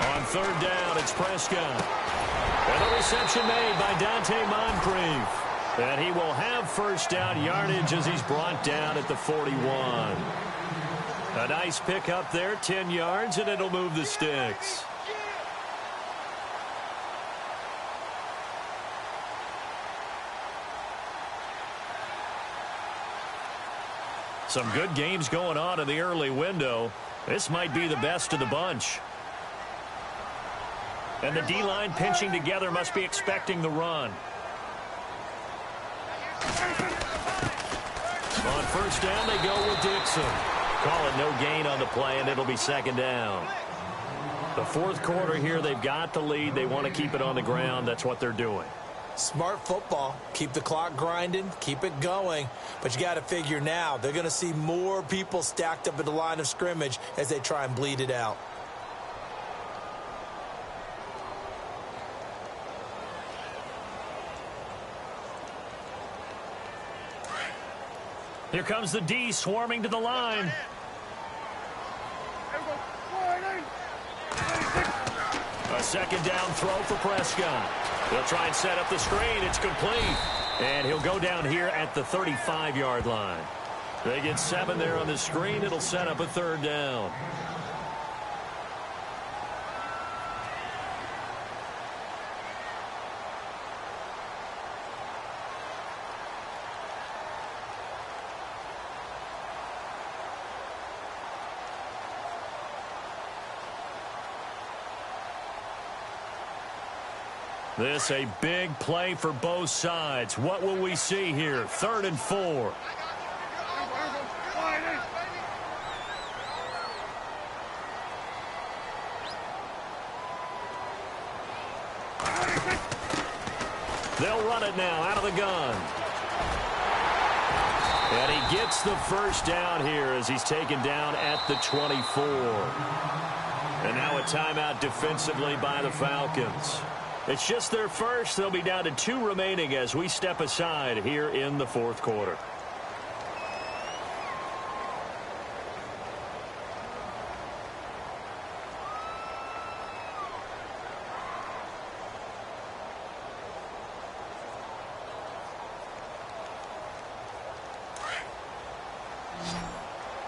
On 3rd down, it's Prescott. And a reception made by Dante Moncrief. And he will have 1st down yardage as he's brought down at the 41. A nice pick up there, 10 yards, and it'll move the sticks. Some good games going on in the early window. This might be the best of the bunch. And the D-line pinching together must be expecting the run. On first down, they go with Dixon. Call it no gain on the play, and it'll be second down. The fourth quarter here, they've got the lead. They want to keep it on the ground. That's what they're doing. Smart football. Keep the clock grinding. Keep it going. But you got to figure now, they're going to see more people stacked up at the line of scrimmage as they try and bleed it out. Here comes the D swarming to the line. A second down throw for Prescott. They'll try and set up the screen. It's complete. And he'll go down here at the 35-yard line. They get 7 there on the screen. It'll set up a third down. This a big play for both sides. What will we see here? 3rd and 4. They'll run it now out of the gun. And he gets the first down here as he's taken down at the 24. And now a timeout defensively by the Falcons. It's just their first. They'll be down to 2 remaining as we step aside here in the fourth quarter.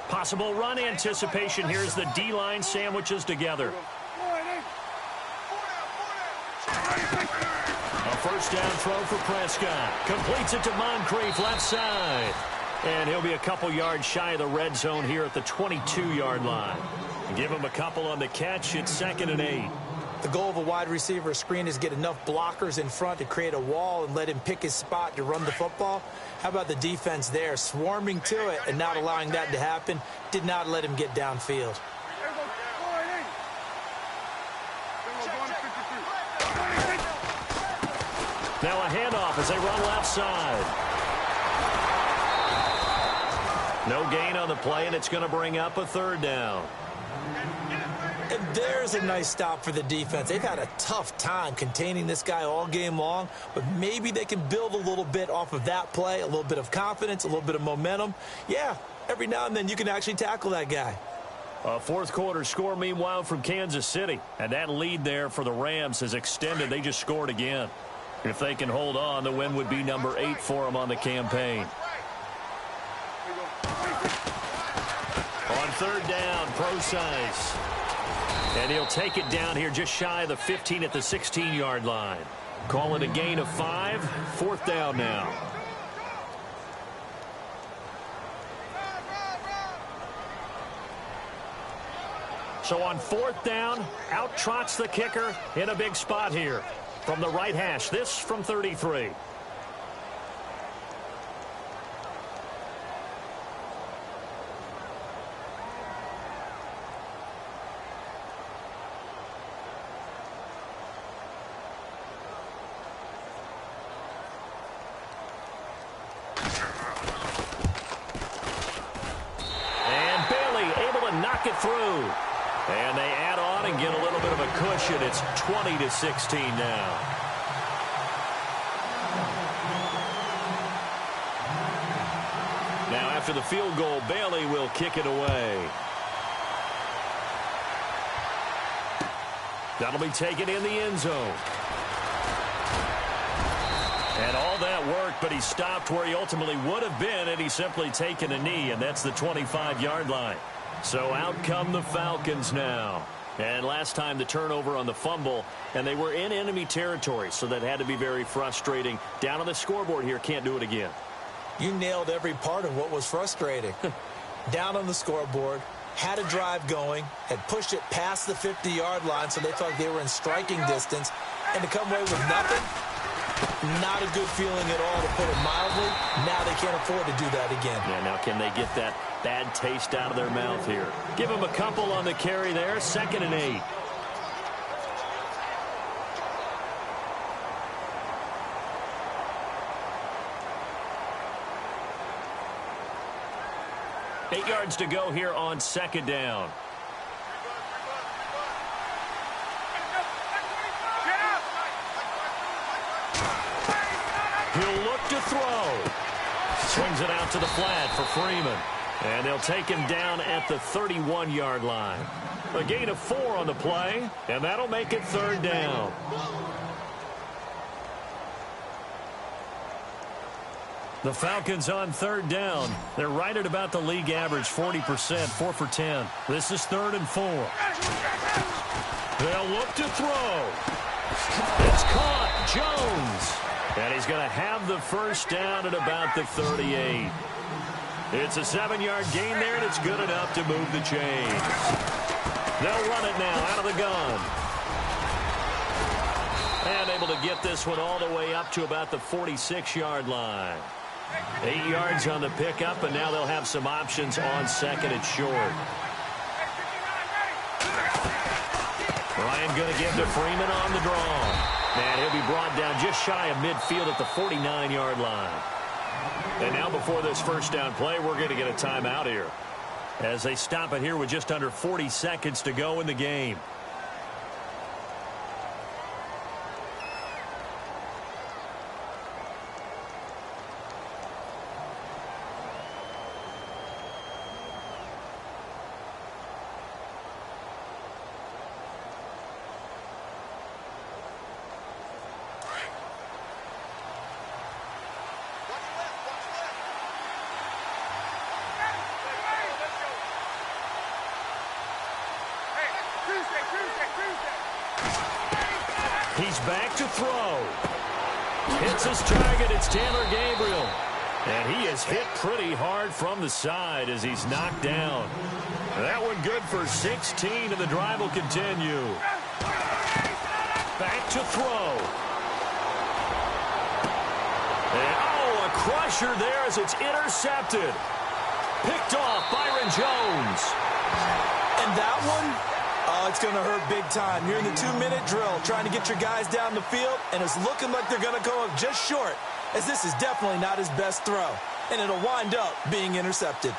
Possible run anticipation here as the D-line sandwiches together. A first down throw for Prescott. Completes it to Moncrief left side. And he'll be a couple yards shy of the red zone here at the 22-yard line. Give him a couple on the catch. It's 2nd and 8. The goal of a wide receiver screen is get enough blockers in front to create a wall and let him pick his spot to run the football. How about the defense there, swarming to it and not allowing that to happen? Did not let him get downfield. Now a handoff as they run left side. No gain on the play, and it's going to bring up a 3rd down. And there's a nice stop for the defense. They've had a tough time containing this guy all game long, but maybe they can build a little bit off of that play, a little bit of confidence, a little bit of momentum. Yeah, every now and then you can actually tackle that guy. A fourth quarter score, meanwhile, from Kansas City. And that lead there for the Rams has extended. They just scored again. If they can hold on, the win would be number 8 for them on the campaign. On 3rd down, Procise. And he'll take it down here just shy of the 15 at the 16-yard line. Call it a gain of 5. 4th down now. So on 4th down, out trots the kicker in a big spot here. From the right hash, this from 33. And Bailey able to knock it through. And they add on and get a little bit of a cushion. It's 20-16 now. Now after the field goal, Bailey will kick it away. That'll be taken in the end zone. And all that worked, but he stopped where he ultimately would have been had he simply taken a knee, and that's the 25-yard line. So out come the Falcons now. And last time the turnover on the fumble, and they were in enemy territory, so that had to be very frustrating. Down on the scoreboard here, can't do it again. You nailed every part of what was frustrating. down on the scoreboard, had a drive going, had pushed it past the 50-yard line so they felt like they were in striking distance, and to come away with nothing, not a good feeling at all, to put it mildly. Now they can't afford to do that again. Yeah, now can they get that bad taste out of their mouth here? Give them a couple on the carry there, 2nd and 8. Eight yards to go here on 2nd down. He'll look to throw. Swings it out to the flat for Freeman. And they'll take him down at the 31-yard line. A gain of 4 on the play, and that'll make it 3rd down. The Falcons on 3rd down. They're right at about the league average, 40%, 4 for 10. This is 3rd and 4. They'll look to throw. It's caught. Jones. And he's going to have the 1st down at about the 38. It's a 7-yard gain there, and it's good enough to move the chains. They'll run it now out of the gun. And able to get this one all the way up to about the 46-yard line. 8 yards on the pickup, and now they'll have some options on 2nd and short. Ryan going to give to Freeman on the draw. And he'll be brought down just shy of midfield at the 49-yard line. And now before this 1st down play, we're going to get a timeout here, as they stop it here with just under 40 seconds to go in the game. He's back to throw. Hits his target. It's Taylor Gabriel. And he is hit pretty hard from the side as he's knocked down. That one good for 16, and the drive will continue. Back to throw. And, a crusher there as it's intercepted. Picked off Byron Jones. And that one, it's going to hurt big time. You're in the 2-minute drill trying to get your guys down the field, and it's looking like they're going to go up just short, as this is definitely not his best throw, and it'll wind up being intercepted.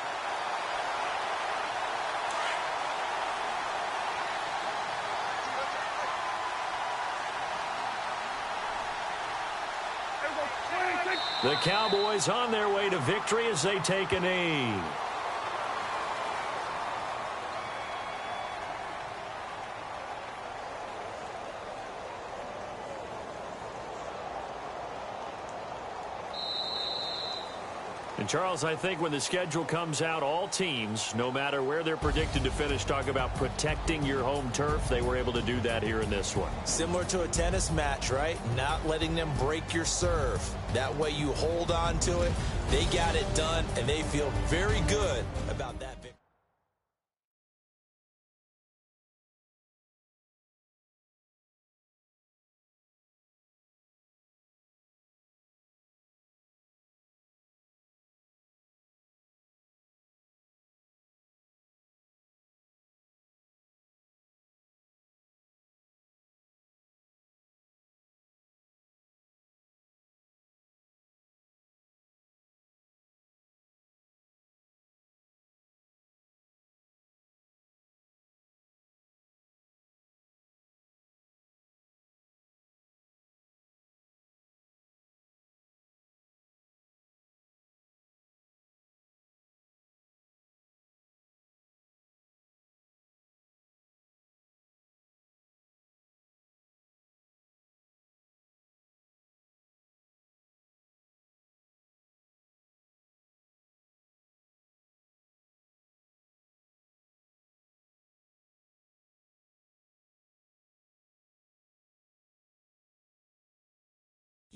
The Cowboys on their way to victory as they take a knee. And, Charles, I think when the schedule comes out, all teams, no matter where they're predicted to finish, talk about protecting your home turf. They were able to do that here in this one. Similar to a tennis match, right? Not letting them break your serve. That way you hold on to it. They got it done, and they feel very good about that victory.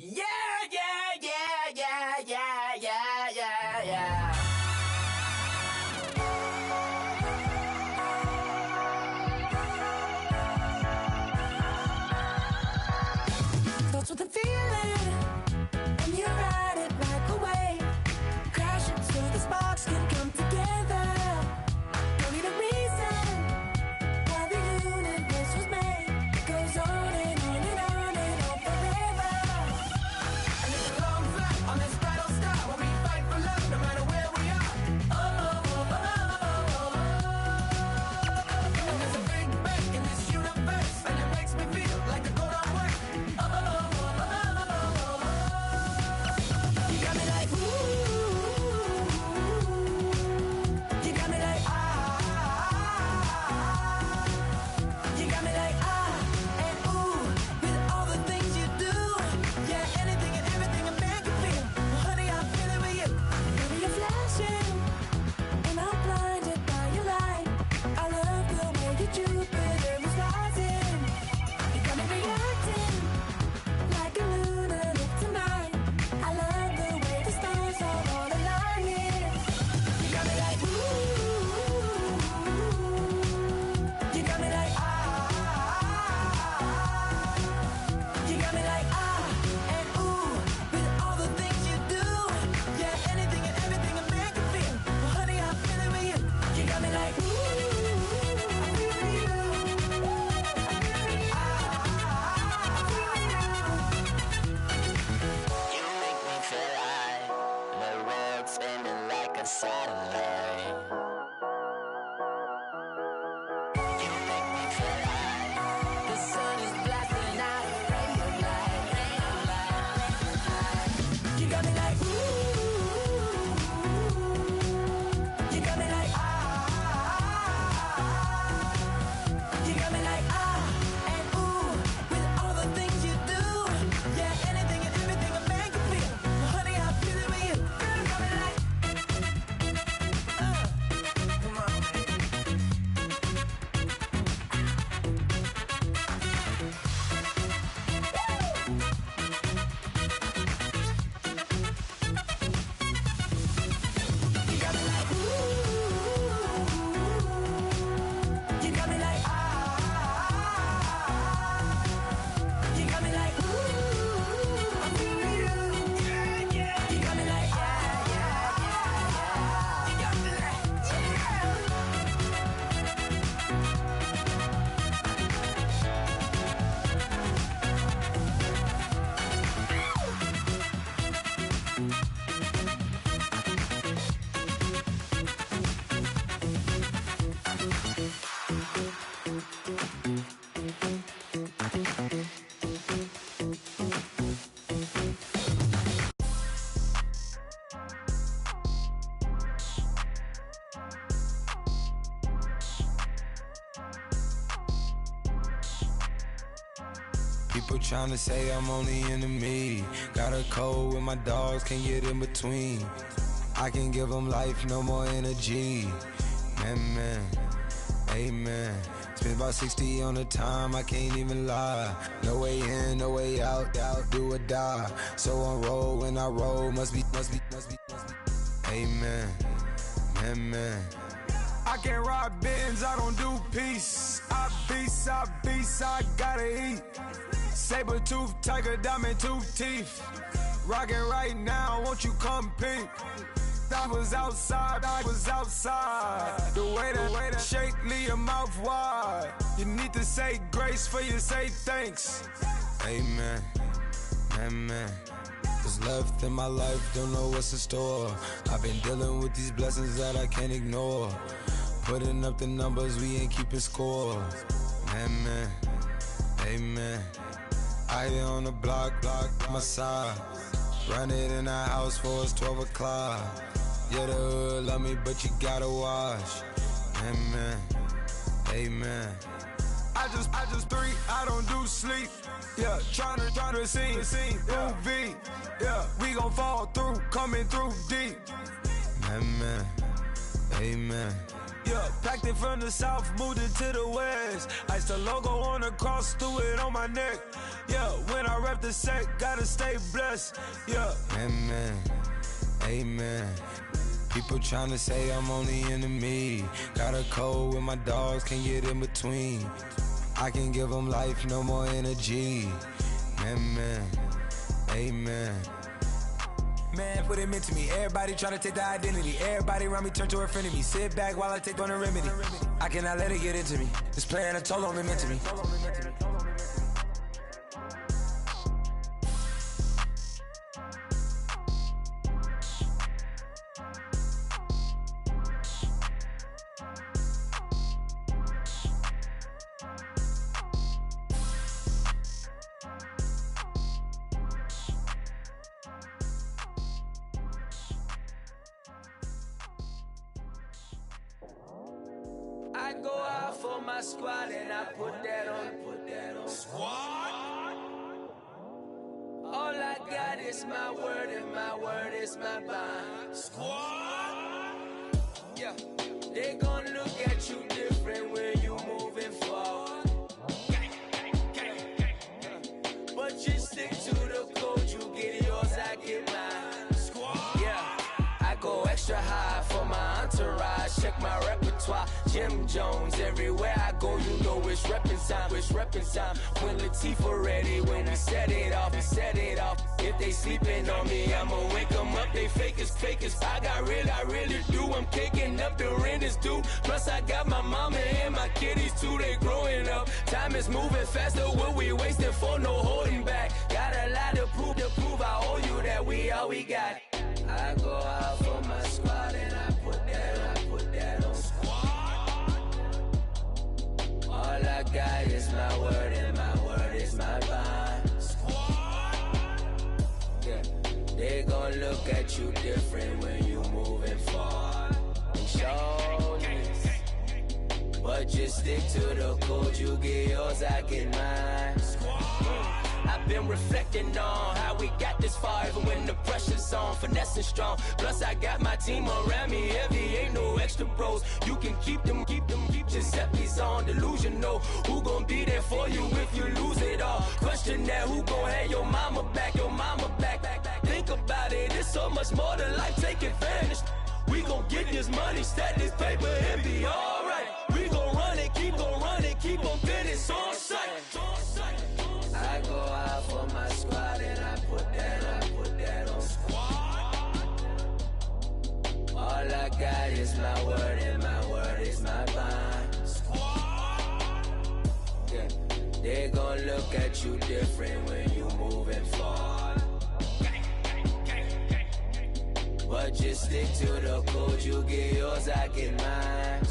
Yeah, yeah, yeah, yeah, yeah, yeah, yeah, yeah. People tryna say I'm only enemy. Got a code with my dogs, can't get in between. I can give them life, no more energy. Man, amen. Spent about 60 on the time, I can't even lie. No way in, no way out, do or die. So on roll, when I roll, must be. Amen, man. I can't ride Benz, I don't do peace. I beast, I gotta eat. Saber tooth, tiger, diamond tooth teeth. Rockin' right now, won't you come peep? I was outside. The way that shake, leave your mouth wide. You need to say grace for you say thanks. Amen, What's left in my life, don't know what's in store. I've been dealing with these blessings that I can't ignore. Putting up the numbers, we ain't keeping score. Amen. I here on the block, my side. Run it in the house for us 12 o'clock. Yeah, the hood love me, but you gotta watch. Amen. I just three, I don't do sleep. Yeah, tryna see movie. Yeah, we gon' fall through, coming through deep. Amen. Yeah, packed it from the south, moved it to the west. Iced the logo on the cross, threw it on my neck. Yeah, when I rep the set, gotta stay blessed. Yeah. Amen. People tryna say I'm only enemy. Got a code with my dogs, can't get in between. I can give them life, no more energy. Amen. Man, what it meant to me. Everybody try to take the identity. Everybody around me turn to a friend of me. Sit back while I take on the remedy. I cannot let it get into me. It's playing a toll on me, meant to me. I go out for my squad and I put that on. Squad? All I got is my word and my word is my bond. Squad? Yeah, they gon' look at you different when you moving forward. But you stick to the code, you get yours, I get mine. Squad? Yeah, I go extra high for my entourage, check my repertoire. Jim Jones, everywhere I go, you know it's reppin' time. When Latifah ready, when we set it off. If they sleeping on me, I'ma wake them up, they fakers. I really do, I'm caking up the rent is due. Plus I got my mama and my kiddies too, they growing up. Time is moving faster, what we wasting for, no holding back. Got a lot to prove, I owe you that we all we got. I go out for my squad and I put that on. All I got is my word and my word is my bond. Yeah, they gon' look at you different when you moving forward. But just stick to the code, you get yours, I get mine. I've been reflecting on how we got this far, even when the pressure's on, finessing strong. Plus I got my team around me heavy, ain't no extra bros. You can keep them. Giuseppe's on delusional. Who gon' be there for you if you lose it all? Question that, who gon' have your mama back? Think about it, it's so much more to life, take advantage. We gon' get this money, stack this paper and be alright. We gon' run it, keep on finish on sight. I go out for my squad and I put that on. All I got is my word and my word is my bond. Yeah, they gon' look at you different when you moving forward. But just stick to the code, you get yours, I get mine.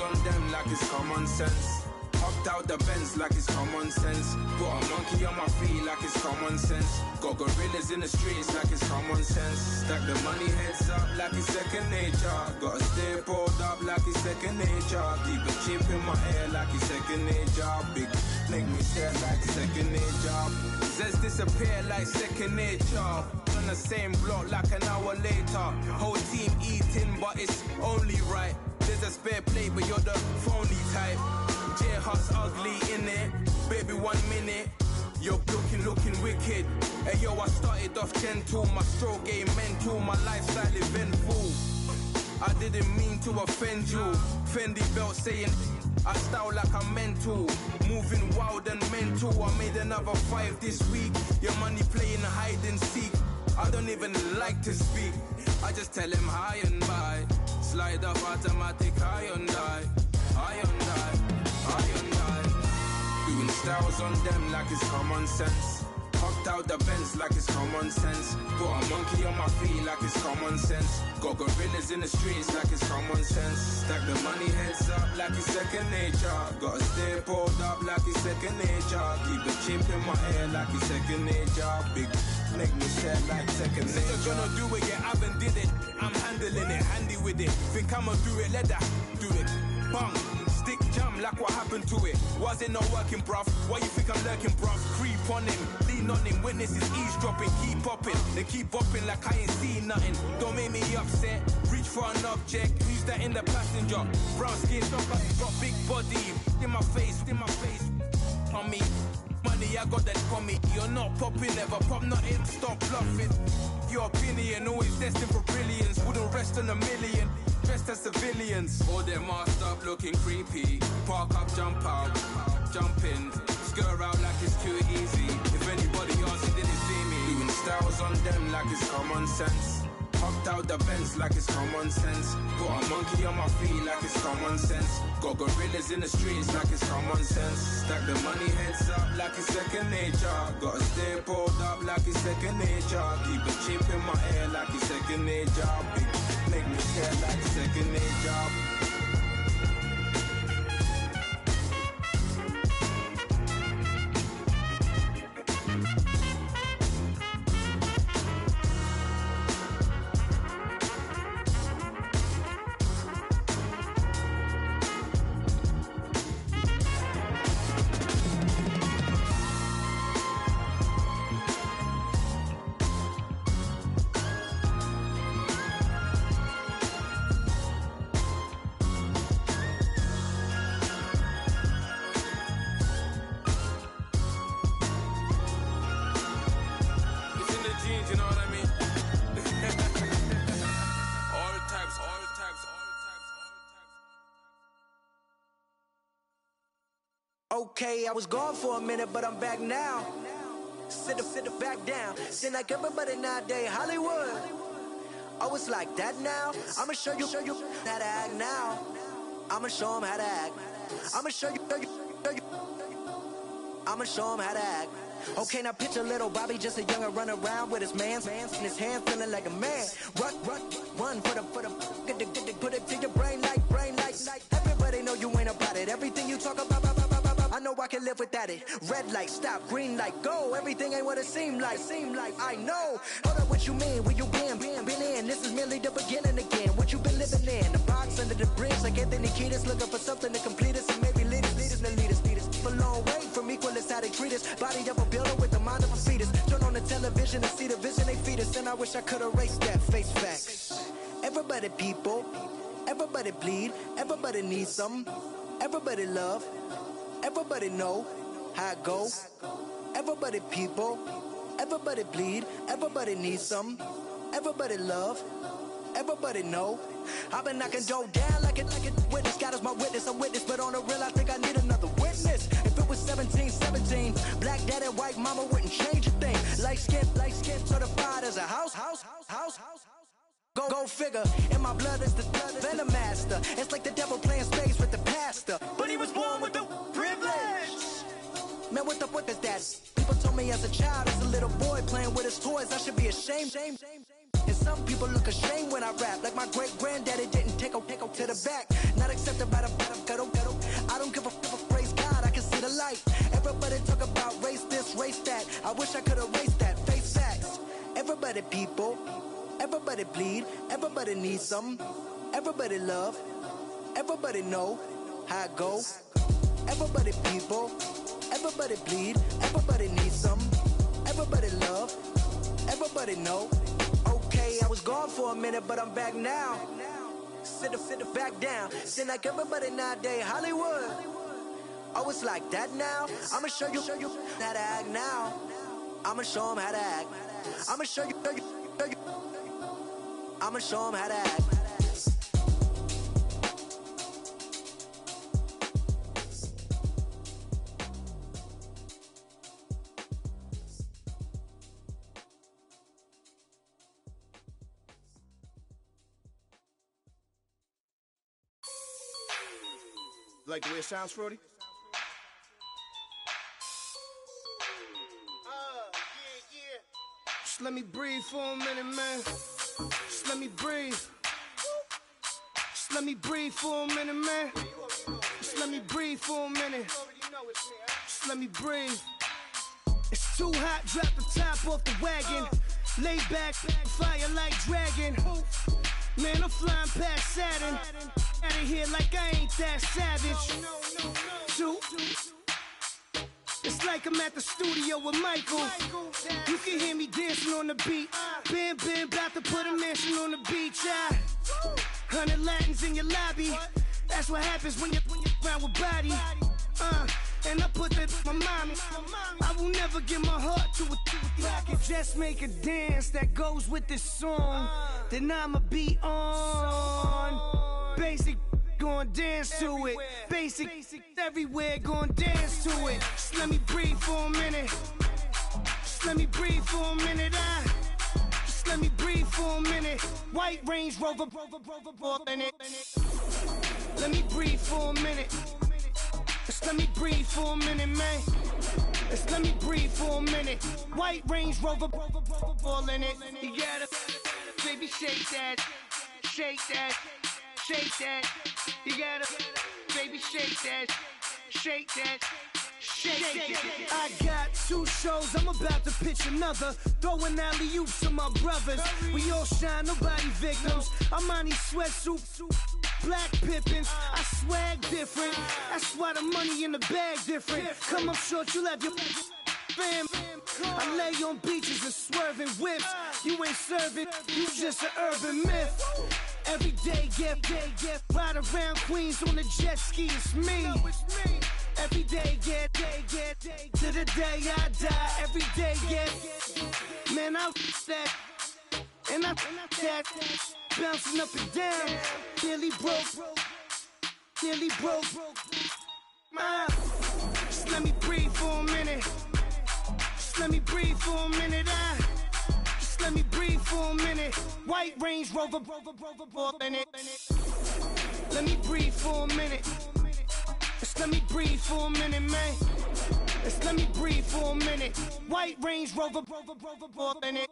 on them like it's common sense. Hopped out the Benz like it's common sense. Put a monkey on my feet like it's common sense. Got gorillas in the streets like it's common sense. Stack the money heads up like it's second nature. Gotta stay pulled up like it's second nature. Keep a chip in my ear like it's second nature. Big make me stare like second nature. Says disappear like second nature. On the same block like an hour later. Whole team eating but it's only right. There's a spare plate but you're the phony type. J-Hut's ugly innit. Baby 1 minute. You're looking wicked. Hey yo, I started off gentle. My stroke game mental. My lifestyle eventful. I didn't mean to offend you. Fendi belt saying I style like I'm mental. Moving wild and mental. I made another 5 this week. Your money playing hide and seek. I don't even like to speak. I just tell him hi and bye. Slide up automatic high and die. High and die. Doing styles on them like it's common sense. Hopped out the Benz like it's common sense. Put a monkey on my feet like it's common sense. Got gorillas in the streets like it's common sense. Stack the money heads up like it's second nature. Gotta stay pulled up like it's second nature. Keep the chip in my ear like it's second nature. Big make me share like second nature. You're gonna do it, yeah, I haven't did it. I'm handling it, handy with it. Think I'ma do it, let that do it. Bang. Stick jam like what happened to it. Was it not working, bruv? Why you think I'm lurking, bruv? Creep on him, lean on him. Witnesses eavesdropping, keep popping. They keep bopping like I ain't seen nothing. Don't make me upset. Reach for an object. Who's that in the passenger? Brown skin, got big body. In my face. On me, money I got that for me. You're not popping, never pop nothing. Stop bluffing. Your opinion always destined for brilliance. Wouldn't rest on a million. Dressed as civilians. All them masked up looking creepy. Park up, jump out, jump in. Skirt out like it's too easy. If anybody else didn't see me. Doing styles on them like it's common sense. Hopped out the Benz like it's common sense. Put a monkey on my feet like it's common sense. Got gorillas in the streets like it's common sense. Stack the money heads up like it's second nature. Gotta stay pulled up like it's second nature. Keep a chip in my ear like it's second nature. Big make me care like second nature. Okay, I was gone for a minute, but I'm back now. Sit back down. Seem like everybody nowadays, Hollywood. Oh, it's like that now? I'ma show you how to act now. I'ma show them how to act. I'ma show you. I'ma show them how to act. Okay, now picture little Bobby, just a younger run around with his man's in his hand, feeling like a man. Run for the put it to your brain like. Everybody know you ain't about it. Everything you talk about, I know I can live without it. Red light, stop, green light, go. Everything ain't what it seemed like. I know. Hold up, what you mean? Where you been in? This is merely the beginning again. What you been living in? The box under the bridge, like Anthony Kiedis, looking for something to complete us and maybe lead us. A long way from equal is how they treat us. Body of a builder with the mind of a fetus. Turn on the television and see the vision they feed us, and I wish I could erase that. Face facts. Everybody people, everybody bleed, everybody needs something, everybody love, everybody know how it go. Everybody people, everybody bleed, everybody needs something, everybody love, everybody know. I've been knocking dough down like it witness. God is my witness, I'm witness, but on the real I think I need another witness. If it was 17, black dad and white mama wouldn't change a thing. Light skin, certified as a house. Go figure, in my blood is the venom master. It's like the devil playing space with the pastor, but he was born with the privilege. Man, what is that? People told me as a child, as a little boy playing with his toys, I should be ashamed. And some people look ashamed when I rap, like my great granddaddy didn't take a to the back. Not accepted by the Everybody people, everybody bleed, everybody needs some, everybody love, everybody know how it go. Everybody people, everybody bleed, everybody needs some, everybody love, everybody know. Okay, I was gone for a minute, but I'm back now. Sit back down. Seem like everybody nowadays Hollywood. Oh, it's like that now. I'ma show you how to act now. I'ma show them how to act. I'ma show you. I'ma show them how to act. Like the way it sounds, Frody? Yeah. Just let me breathe for a minute, man. Just let me breathe. Just let me breathe for a minute, man. Just let me breathe for a minute. Just let me breathe. It's too hot, drop the top off the wagon. Lay back, fire like dragon. Man, I'm flying past Saturn. Out of here like I ain't that savage. Two. It's like I'm at the studio with Michael. You can hear me dancing on the beat. Bam, about to put a mansion on the beach. 100 Latins in your lobby. That's what happens when you're around with body. And I put that in my mommy. I will never give my heart to a I can just make a dance that goes with this song. Then I'ma be on. Basic, gon' dance to it. Basic, everywhere, gon' dance to it. Just let me breathe for a minute. Just let me breathe for a minute. Just let me breathe for a minute. White Range Rover, in it. Let me breathe for a minute. Just let me breathe for a minute, man. Just let me breathe for a minute. White Range Rover, all in it. You gotta, baby, shake that, shake that. Shake that, you gotta, baby, shake that, shake that, shake that. I got 2 shows, I'm about to pitch another. Throwing alley-oops to my brothers. We all shine, nobody victims. I'm on these sweatsuits, black Pippins. I swag different, that's why the money in the bag different. Come up short, you'll have your fam. I lay on beaches and swerving whips. You ain't serving, you just an urban myth. Every day, get ride around Queens on the jet ski, it's me. Every day, get to the day I die. Every day, get man, I that and I that bouncing up and down. Nearly broke. Just let me breathe for a minute. Just let me breathe for a minute. Just let me breathe for a minute. White Range Rover, in it. Let me breathe for a minute. Just let me breathe for a minute, man. Just let me breathe for a minute. White Range Rover, in it.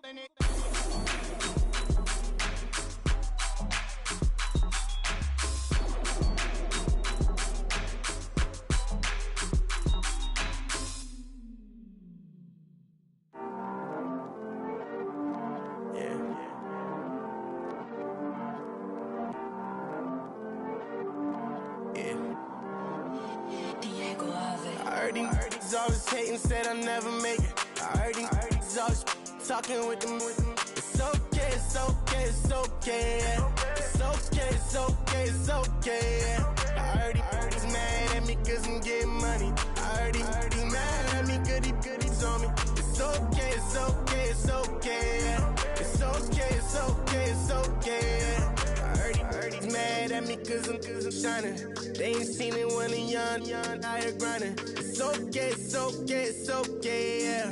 Always hating, said I'll never make it. I heard he's always talking with them. It's okay, it's okay, it's okay. Yeah. It's okay, it's okay, it's okay. Yeah. I heard he's mad at me cause I'm getting money. I heard he's mad at me cause he's on me. It's okay, it's okay, it's okay. Yeah. It's okay, it's okay, it's okay. Yeah. I heard he's mad at me cause I'm shining. They ain't seen it when I'm young, out here grinding. It's okay, it's okay, it's okay, yeah.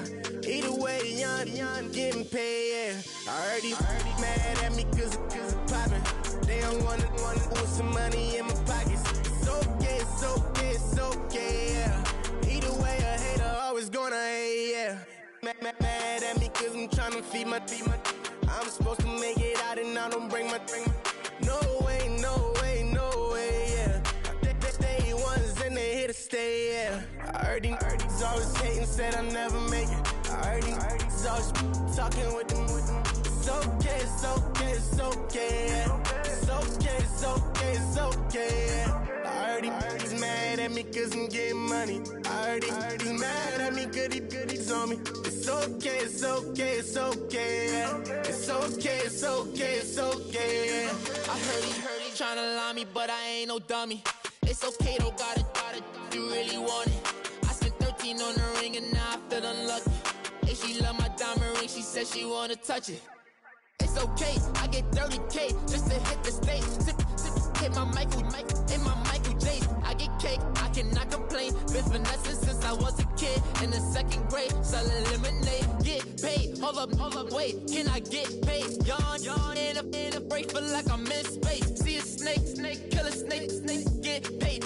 Either way, young, getting paid, yeah. I heard he's mad at me cause I'm poppin'. They don't wanna put some money in my pockets. It's okay, it's okay, it's okay, yeah. Either way, a hater always gonna hate, yeah. Mad at me cause I'm tryna feed my I'm supposed to make it out and I don't bring my no way, yeah. They ones and they here to stay, yeah. I heard he's always hating, said I'll never make it. I heard he's always talking with them. okay, it's okay, it's okay. It's okay, it's okay, it's okay. I heard he's mad at me cause I'm getting money. I heard he's mad at me cause he's on me. It's okay, it's okay, it's okay. It's okay, it's okay, it's okay. I heard he tryna lie me, but I ain't no dummy. It's okay, though, got it, you really want it. I spent 13 on the ring and now I feel unlucky. Hey, she love my diamond ring, she said she wanna touch it. It's okay, I get 30K just to hit the stage. Hit my Michael J. I get cake, I cannot complain. Been finessing since I was a kid. In the 2nd grade, selling lemonade. Get paid, hold up, wait. Can I get paid? Yawn, in a break, feel like I'm in space. See a snake, kill a snake, get paid.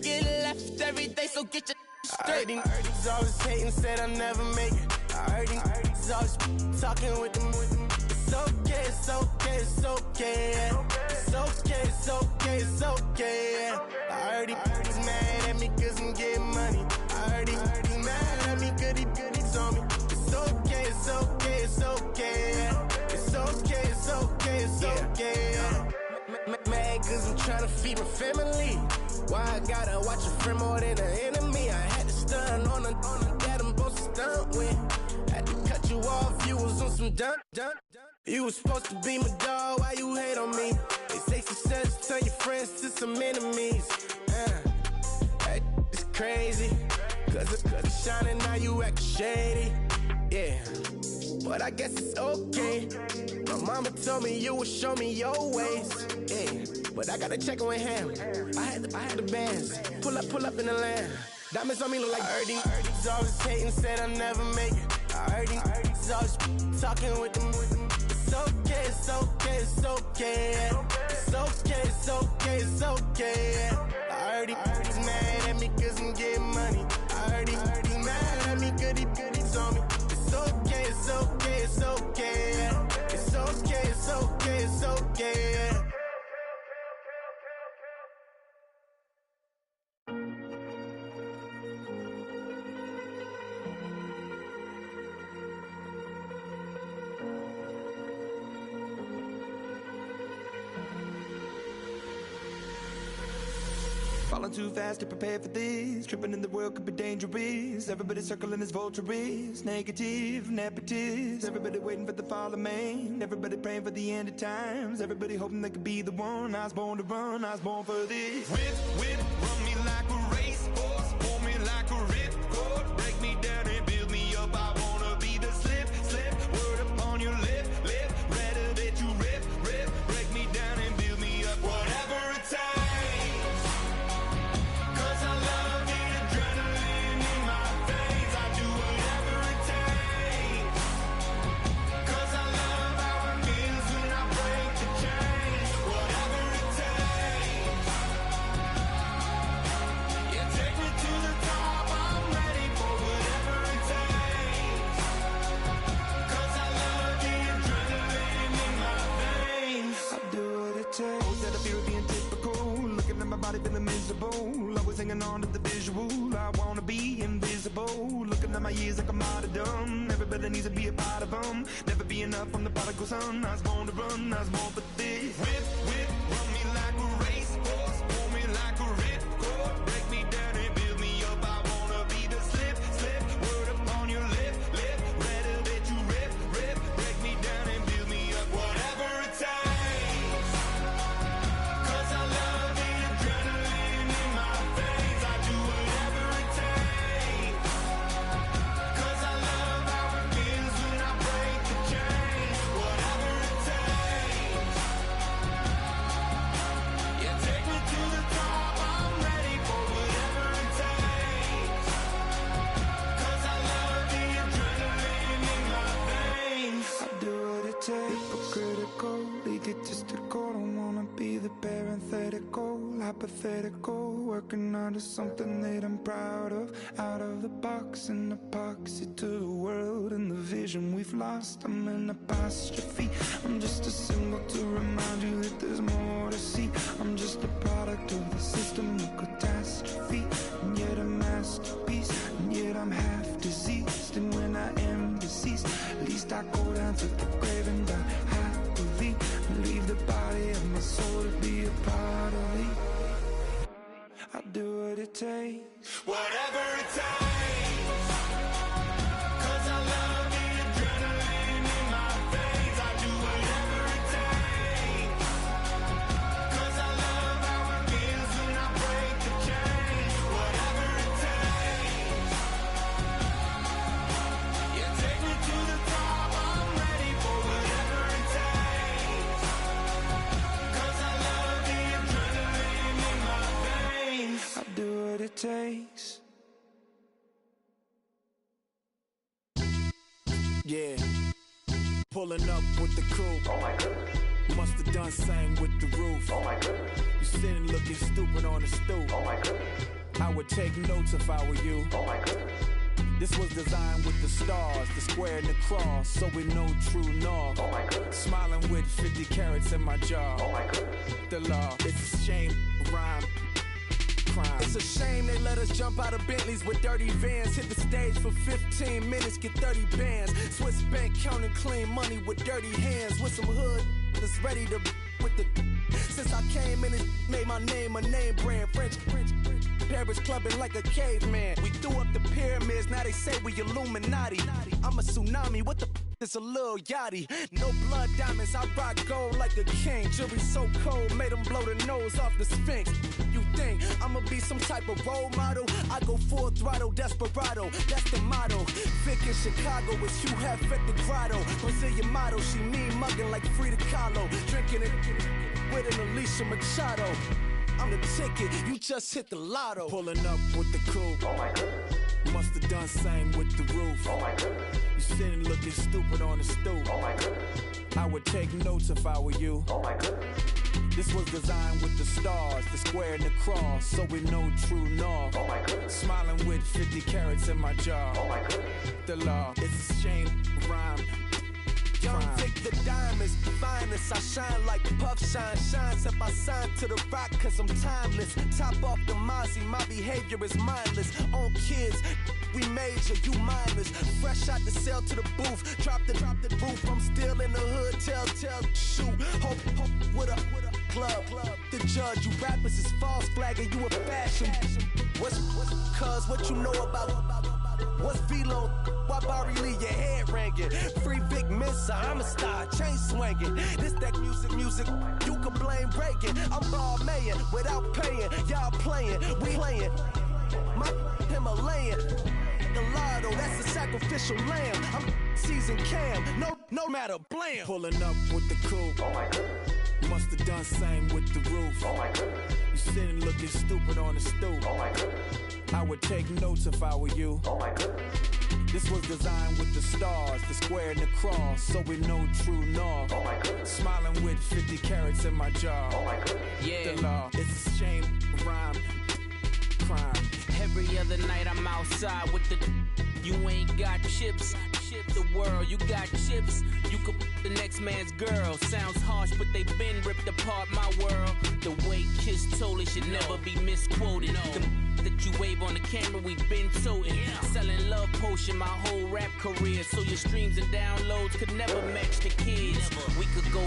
Get left every day, so get your straight. I heard he's always hating, said I'll never make it. I heard he's always talking with them. It's okay, it's okay, it's okay. It's okay, it's okay, it's okay. I heard he's mad at me cause I'm getting money. I heard he's mad at me cause he's on me. It's okay, it's okay, it's okay. It's okay, it's okay, it's okay. Mad cause I'm trying to feed my family. Why I gotta watch a friend more than an enemy? I had to stun on the that I'm supposed to stunt with. Had to cut you off, you was on some dun. You was supposed to be my dog, why you hate on me? They say success turn your friends to some enemies. That is crazy. Cause it's shining, now you act shady. Yeah, but I guess it's okay. My mama told me you would show me your ways. Yeah, but I gotta check with him. I had the bands. Pull up in the land. Diamonds on me look like Ernie. He's always hating, said I'll never make it. I heard he's always talking with them. It's okay, it's okay, it's okay. It's okay, it's okay, it's okay. I heard he's mad at me cause I'm getting money. I heard he's mad at me cause he's on me. It's okay, it's okay, it's okay. It's okay, it's okay, it's okay. Falling too fast to prepare for this. Tripping in the world could be dangerous. Everybody circling as vultures. Negative, nepotist. Everybody waiting for the fall of man. Everybody praying for the end of times. Everybody hoping they could be the one. I was born to run, I was born for this. Whip, run me like a racehorse. Pull me like a ripcord. Break me down and build me up. I wanna be the slip. Word upon your lip. Rather that you rip. Break me down and build me up. Whatever it takes. Feeling miserable, always hanging on to the visual. I wanna be invisible, looking at my years like I'm martyrdom. Everybody needs to be a part of them. Never be enough, I'm the prodigal son. I was born to run, I was born for this. Whip, run me like a racehorse. Pull me like a ripcord. Break me down and build me up. I wanna be the slip. Word upon your lip. Rather that you rip. Break me down and build me up. Whatever it takes. Cause I love the adrenaline in my veins. I do whatever it takes. Cause I love how it feels when I break the chains. Whatever it takes. Yeah, take me to the top. I'm ready for whatever it takes. Cause I love the adrenaline in my veins. I do what it takes. Hypocritical, egotistical. Don't wanna be the parenthetical, hypothetical. Working out of something that I'm proud of. Out of the box, an epoxy to the world and the vision we've lost. I'm an apostrophe. I'm just a symbol to remind you that there's more to see. I'm just a product of the system of catastrophe, and yet a masterpiece, and yet I'm half diseased. And when I am deceased, at least I go down to the grave and die it takes. Whatever it takes. 'Cause I love the adrenaline in my veins. I do whatever it takes. 'Cause I love how it feels when I break the chains. Whatever it takes. You take me to the top. I'm ready for whatever it takes. 'Cause I love the adrenaline in my veins. I'll do what it takes. Yeah, pulling up with the coupe. Oh my goodness. Must have done same with the roof. Oh my goodness. You sitting looking stupid on the stoop. Oh my goodness. I would take notes if I were you. Oh my goodness. This was designed with the stars, the square and the cross, so we know true north. Oh my goodness. Smiling with 50 carats in my jaw. Oh my goodness. The law, it's a shame, rhyme. Crime. It's a shame they let us jump out of Bentleys with dirty vans. Hit the stage for 15 minutes, get 30 bands. Swiss bank counting clean money with dirty hands. With some hood that's ready to with the. Since I came in, it made my name a name brand. French. Paris clubbing like a caveman. We threw up the pyramids, now they say we Illuminati. I'm a tsunami, what the it's a little yachty. No blood diamonds, I rock gold like a king. Jury so cold, made them blow the nose off the Sphinx. You think I'ma be some type of role model? I go full throttle, desperado, that's the motto. Vic in Chicago is Hugh Hef at the grotto. Brazilian model, she mean mugging like Frida Kahlo. Drinking it with an Alicia Machado. I'm the ticket, you just hit the lotto. Pulling up with the coupe. Oh my goodness. Must have done same with the roof. Oh my goodness. You sitting looking stupid on the stoop. Oh my goodness. I would take notes if I were you. Oh my goodness. This was designed with the stars, the square and the cross, so we know true north. Oh my goodness. Smiling with 50 carats in my jaw. Oh my goodness. The law, it's a shame, rhyme. Young Vic the diamonds, finest. I shine like Puff Shine shines. If I sign to the rock, cause I'm timeless. Top off the Mozzie, my behavior is mindless. On kids, we major, you mindless. Fresh out the cell to the booth, drop the roof. I'm still in the hood, tell, shoot. Hope with a club. The judge, you rappers is false flagging, you a fashion. What's cuz, what you know about? What's Velo? Why Barry Lee, your head ringing? Free Vic Mensa, I'm a star, chain swinging. This that music, you can blame Reagan. I'm ball mayin' without paying. Y'all playing, we playing. My Himalayan. The lotto, that's a sacrificial lamb. I'm season cam, no matter, blam. Pulling up with the coupe. Oh my goodness. Must have done same with the roof. Oh my goodness. You sitting looking stupid on the stoop. Oh my goodness. I would take notes if I were you. Oh my goodness. This was designed with the stars, the square and the cross, so we know true north. Oh my goodness. Smiling with 50 carats in my jaw. Oh my goodness. Yeah. The law, it's a shame, rhyme, crime. Every other night I'm outside with the. You ain't got chips. The world, you got chips. You could the next man's girl. Sounds harsh, but they been ripped apart my world. The way Kiss told it should never be misquoted. The that you wave on the camera, we been toting. Selling love potion my whole rap career. So your streams and downloads could never match the kids. We could go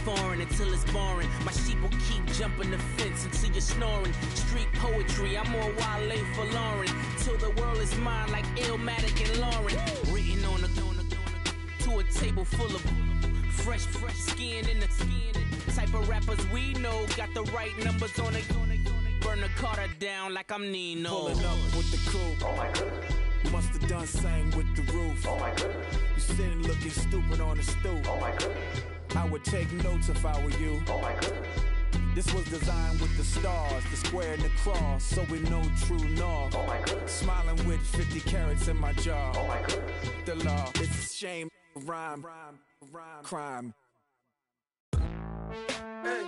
foreign until it's boring. My sheep will keep jumping the fence until you're snoring. Street poetry, I'm more Wale for Lauren. Till the world is mine like Illmatic and Lauren. Written on to a table full of fresh skin in the type of rappers we know. Got the right numbers on it. Burn the Carter down like I'm Nino. Pulling up with the coupe. Oh my goodness. Must have done same with the roof. Oh my goodness. You sitting looking stupid on the stoop. Oh my goodness. I would take notes if I were you. Oh my goodness. This was designed with the stars, the square and the cross, so we know true north. Oh my goodness. Smiling with 50 carats in my jaw. Oh my goodness. The law, it's a shame, rhyme, crime. Hey.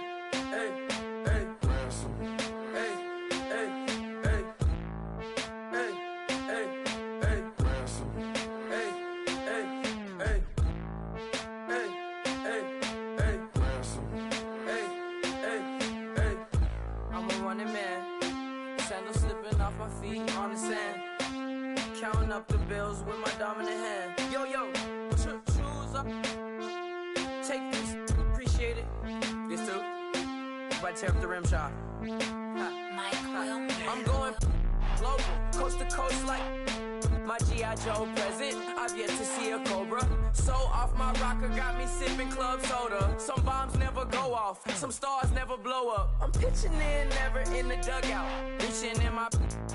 On the sand, counting up the bills with my dominant hand. Yo, choose up. Take this, appreciate it. This too. If I tear up the rim shot. I'm going. global, coast to coast like my G.I. Joe present. I've yet to see a Cobra. So off my rocker, got me sipping club soda. Some bombs never go off, some stars never blow up. I'm pitching in, never in the dugout. Reaching in my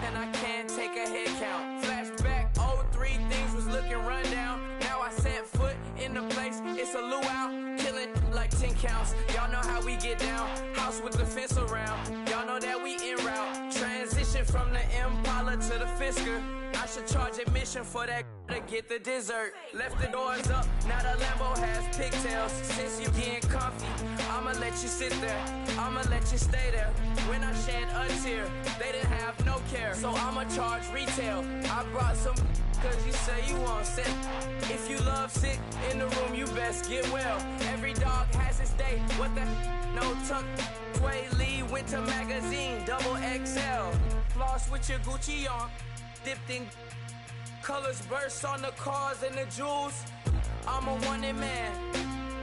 and I can't take a head count. Flashback, 03, things was looking rundown. Now I set foot in the place, it's a luau. Killing like 10 counts, y'all know how we get down. House with the fence around, y'all know that we en route. Transition from the Impala to the Fisker. I should charge admission for that to get the dessert. Left the doors up, now the Lambo has pigtails. Since you getting comfy, I'ma let you sit there, I'ma let you stay there. When I shed a tear, they didn't have no care, so I'ma charge retail. I brought some cause you say you want set. If you love sick in the room, you best get well. Every dog has its day, what the no tuck. Sway Lee, Winter Magazine, double XL. Floss with your Gucci on, dipped in colors burst on the cars and the jewels. I'm a wanted man,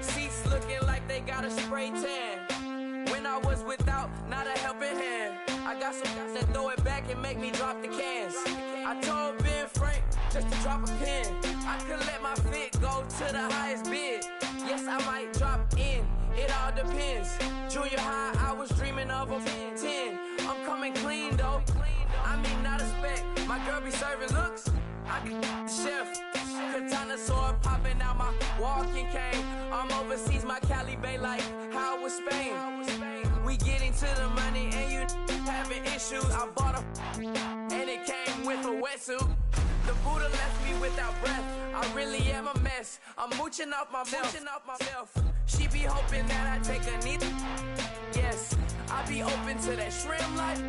seats looking like they got a spray tan. When I was without, not a helping hand. I got some guys that throw it back and make me drop the cans. I told Ben Frank just to drop a pin. I could let my fit go to the highest bid. Yes, I might drop in, it all depends. Junior high, I was dreaming of a 10. I'm coming clean though, I mean not a spec. My girl be serving looks, I can the chef. Katana sword popping out my walking cane. I'm overseas, my Cali Bay like how was Spain. We getting to the money and you having issues. I bought a and it came with a wetsuit. The Buddha left me without breath. I really am a mess. I'm mooching off myself. She be hoping that I take a knee. Yes, I be open to that shrimp life.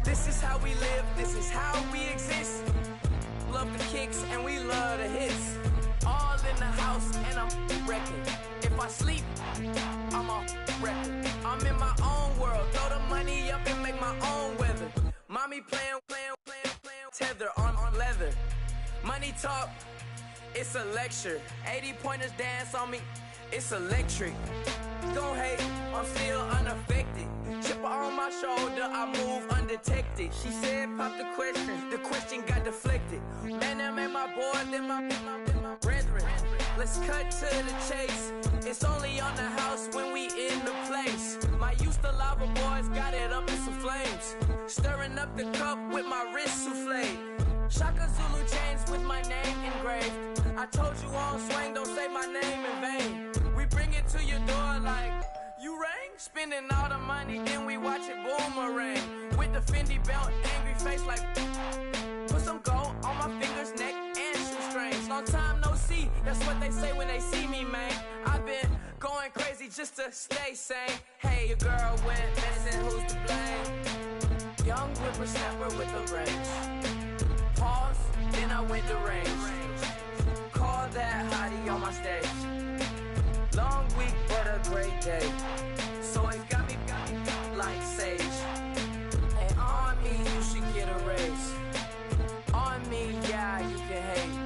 This is how we live, this is how we exist. Love the kicks and we love the hits. All in the house and I'm wrecking. If I sleep, I'm off record. I'm in my own world, throw the money up and make my own weather. Mommy playing tether on leather. Money talk, it's a lecture. 80 pointers dance on me, it's electric. Don't hate, I'm still unaffected. Chipper on my shoulder, I move undetected. She said pop the question got deflected. Man, that made my boy, then my brethren. Let's cut to the chase. It's only on the house when we in the place. My used to lava boys got it up in some flames. Stirring up the cup with my wrist soufflé. Shaka Zulu chains with my name engraved. I told you on swing, don't say my name in vain. We bring it to your door like, you rang? Spending all the money, then we watch it boomerang. With the Fendi belt, angry face like, put some gold on my fingers, neck, and shoestrings. Long time no see, that's what they say when they see me, man. I've been going crazy just to stay sane. Hey, your girl went missing, who's to blame? Young whippersnapper with a range. Pause, then I went to range. Call that hottie on my stage. Long week, but a great day. So it got me like sage. And on me, you should get a raise. On me, yeah, you can hate.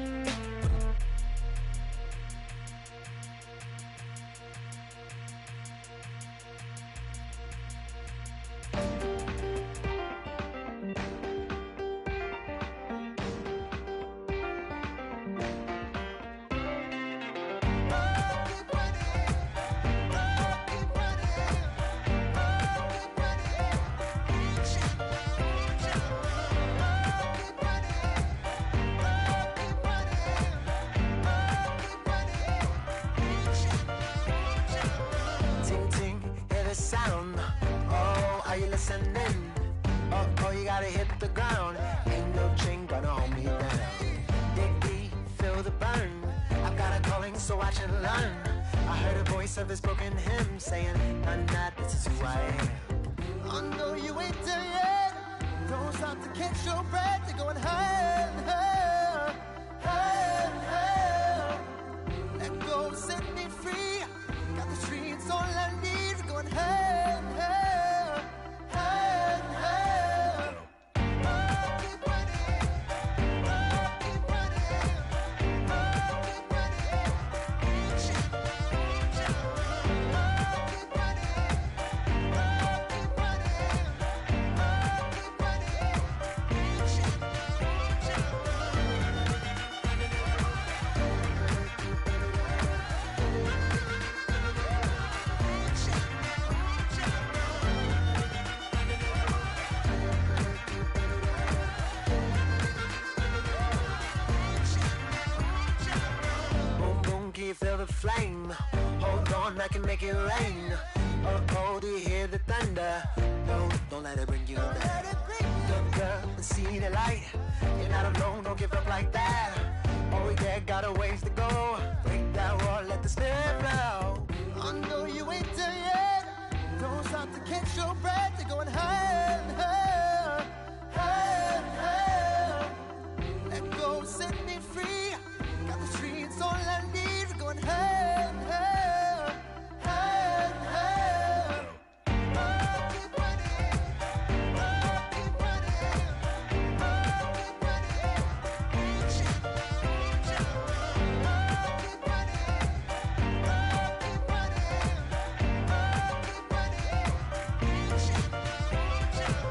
Oh, you gotta hit the ground. Ain't no chain gonna hold me down. Dig deep, feel the burn. I've got a calling, so I should learn. I heard a voice of this broken hymn saying, "None that this is who I am." I know you ain't there yet. Don't stop to catch your breath. You're going higher and higher, higher and higher. Let go, set me free. Got the streets all I need. Going higher and higher. can make it rain. Oh, do you hear the thunder? No, don't let it bring you down. Look up and see the light. You're not alone, don't give up like that. Oh yeah, got a ways to go. Break that wall, let the spirit flow. I know you ain't done yet. Don't stop to catch your breath. You're going higher and higher, higher and higher. Let go, set me free. Got the streets all I need. We're going higher and higher, higher and higher. Oh, keep running. Oh, keep running. Oh, keep running. Reach out, reach out. Oh, keep running. Oh, keep running. Oh, keep running. Reach out, reach out.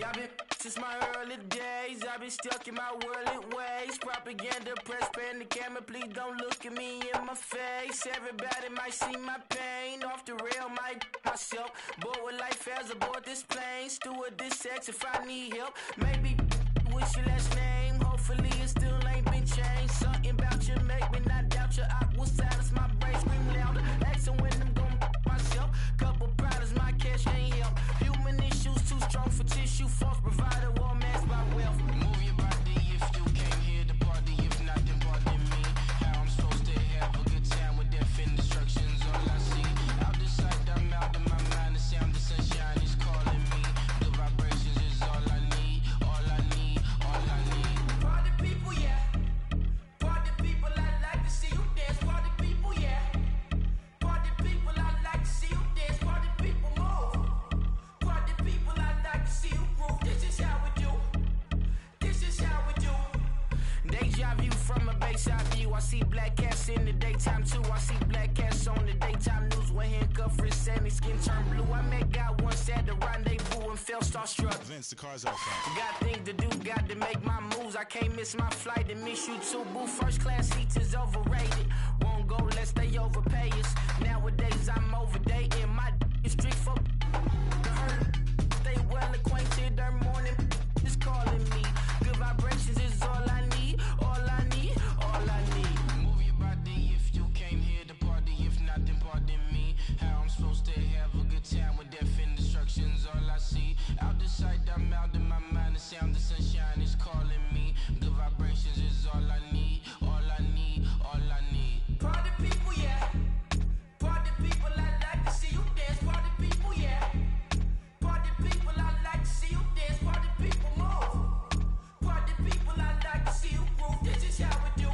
I've been since my early days. I've been stuck in my worldly ways. Propaganda, press, pan the camera. Please don't look at me in my face. Everybody might see my pain. Off the rail, might myself. Bored with life as aboard this plane. Steward this sex if I need help. Maybe what's your last name? Hopefully it still ain't been changed. Something about you make me not doubt your aqua silence. My brain scream louder. Asking when I'm gonna myself. Couple problems, my cash ain't help. Human issues too strong for tissue. False provider, war mask by wealth. Move your body if you came here to party. If not, then pardon me. How I'm supposed to have a good time with death and destruction's all I see. Out the sight, I'm out of my mind. The sound of sunshine is calling me. The vibrations is all I need. All I need, all I need. Party people, yeah. Party people, I like to see you dance. Party people, yeah. Party people, I like to see you dance. Party people, move. Party people, I like to see you groove. This is how we do. This is how we do. Deja view from a bayside view. I see black cats in the daytime too. I see black cats on the daytime news. When handcuffed, wrist and his skin turned blue. I met God once at the rendezvous and felt starstruck. Vince, the car's outside. Got things to do, got to make my moves. I can't miss my flight and miss you too. Boo, first class seats is overrated. Won't go, let's stay overpay us. Nowadays I'm overdating. My is strict for stay well acquainted. Their morning is calling me. Good vibrations is all I need. All I need, all I need. Move your body if you came here to party. If not, then pardon me. How I'm supposed to have a good time with death and destruction's all I see. Out the sight, I'm out of my mind. The sound of sunshine is calling me. Good vibrations is all I need. All I need, all I need. Party people, yeah. Party people, I like to see you dance. Party people, yeah. Party people, I like to see you dance. Party people, move. Party people, I like to see you groove. This is how we do.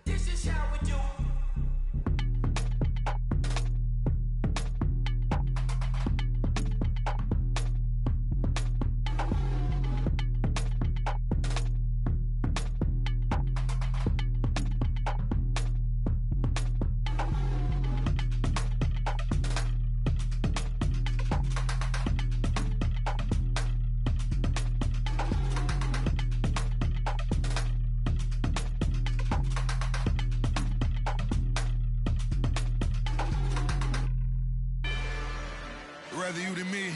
This is how we do. Rather you than me.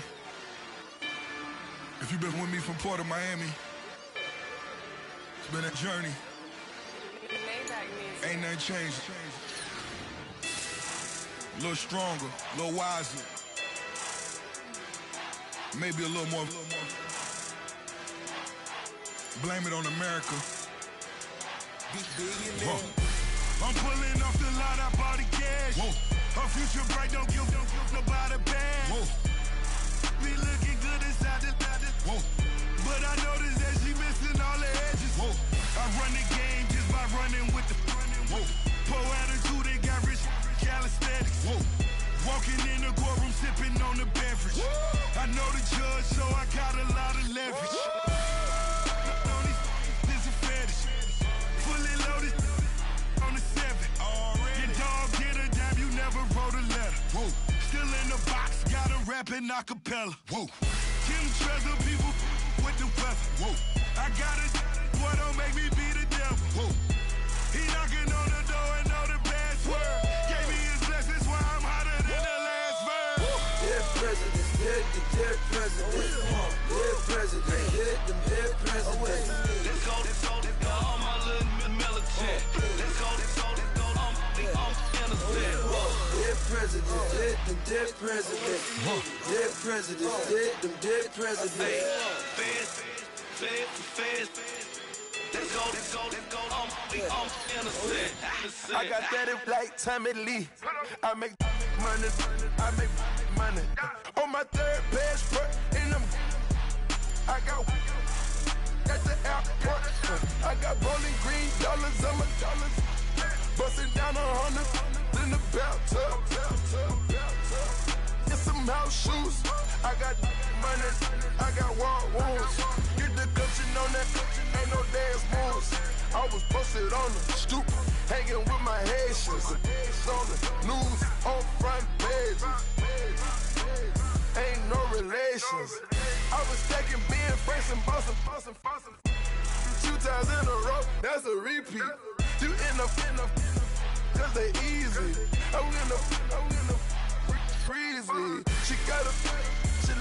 If you've been with me from Port of Miami, it's been a journey. Ain't nothing changed. A little stronger, a little wiser. Maybe a little more. Blame it on America. I'm pulling off the lot, I bought the cash. Whoa. Her future bright, don't give nobody bad. Whoa. Be looking good inside the whoa. But I noticed that she missing all the edges. Whoa. I run the game just by running with the whoa. walking in the courtroom sipping on the beverage. I know the judge, so I got a lot of leverage. This a fetish. Fully loaded on the 7. Your dog get a dime, you never wrote a letter. Whoa. Still in the box, got a rapping acapella. Whoa. Kim Treasure, people with the weather. Whoa. I got it, boy, don't make me be the devil. Whoa. He knocking on the door and know the password. Gave me his blessings while I'm hotter than the last verse. Dead presidents, dead presidents. Dead presidents, dead presidents. Let's go, all my little militant. Let's go, I'm innocent. Dead presidents, dead presidents. Dead presidents, dead presidents. Feds. Let's go, I'm innocent. I got that like Tommy Lee. I make money. On my third passport, and I got at the airport. I got Bowling Green dollars on my dollars. Busting down 100 in the bathtub. Get some house shoes. I got money. I got war wounds. Get the coaching on that. Ain't no dance moves. I was posted on the stoop, hanging with my Haitians. On the news, on front pages. Ain't no relations. I was stacking being Franks and Boston. 2 times in a row, that's a repeat. You end up, cause they easy. I'm in the freezy. She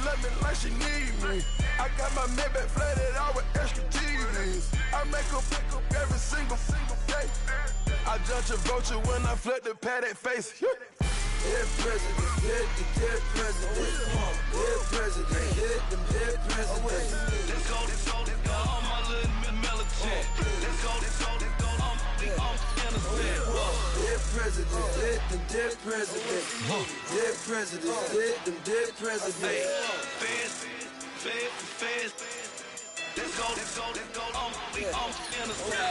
love me like she need me. I got my Maybach flooded out with extra TVs. I make up every single day. I judge a vulture when I flood the Paddock face. Dead presidents, dead presidents. Dead presidents, dead presidents. Let's go, all my little militant. Let's go, I'm innocent. Dead presidents, dead presidents. Dead presidents, dead presidents. Feds. Let's go, I'm innocent.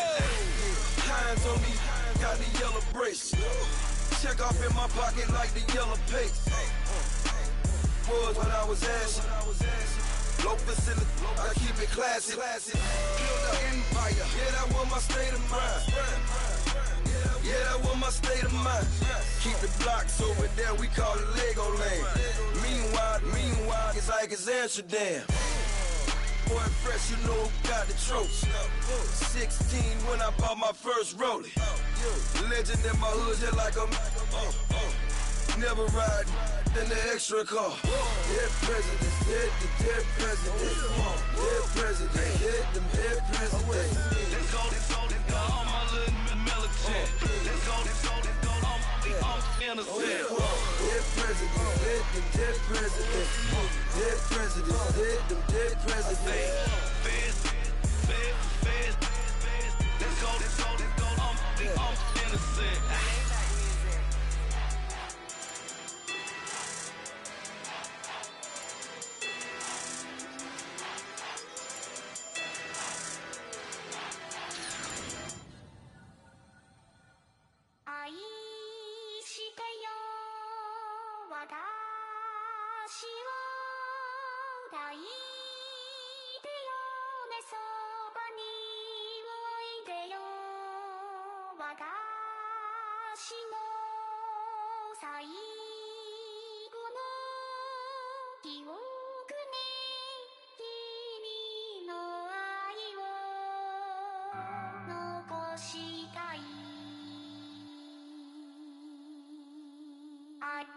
Hands on me, got the yellow brace. Check off in my pocket like the yellow paste. Was what I was asking. Low facility, I keep it classy. Build an empire, yeah, that was my state of mind. Yeah, that was my state of mind. Keep the blocks over there, we call it Lego land. Meanwhile, it's like it's Amsterdam. Boy, fresh, you know who got the tropes. 16 when I bought my first rollie. Legend in my hood, just like a never ride in the extra car. Dead presidents, dead presidents. Dead presidents, dead presidents. Let's go, all my little militant. Let's go, I'm innocent. Dead presidents, dead presidents. Dead presidents, dead presidents. Feds. Let's go, I'm innocent.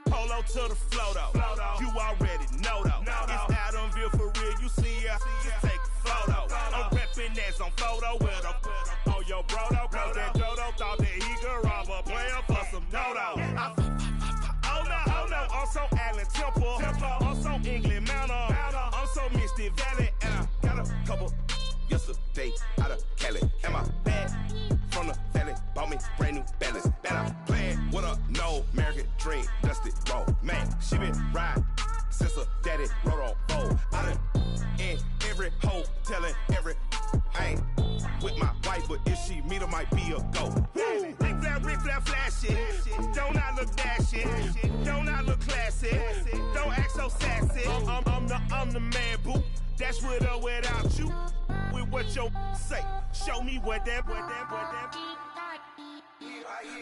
Polo to the flow though. You already know though. It's Adamville for real. You see ya, just take a photo. I'm reppin' that's on photo with a on your bro though. Cause that Jodo thought that he could rob a player for some no-no. Oh no, I'm so Allen Temple. I'm so England Manor. I'm so Misty Valley. And I got a couple yesterday out of Cali. And my bag from the valley bought me brand new balance. And I'm playing with a no American dream, dusty road. Man, she been riding since her daddy rode on road. I done in every hole, telling every I ain't with my wife, but if she meet her, might be a go. Rick flat flashing. Don't I look dashing? Don't I look classy. Don't act so sassy. I'm the man, boo. That's with or without you. With what your say. Show me what that.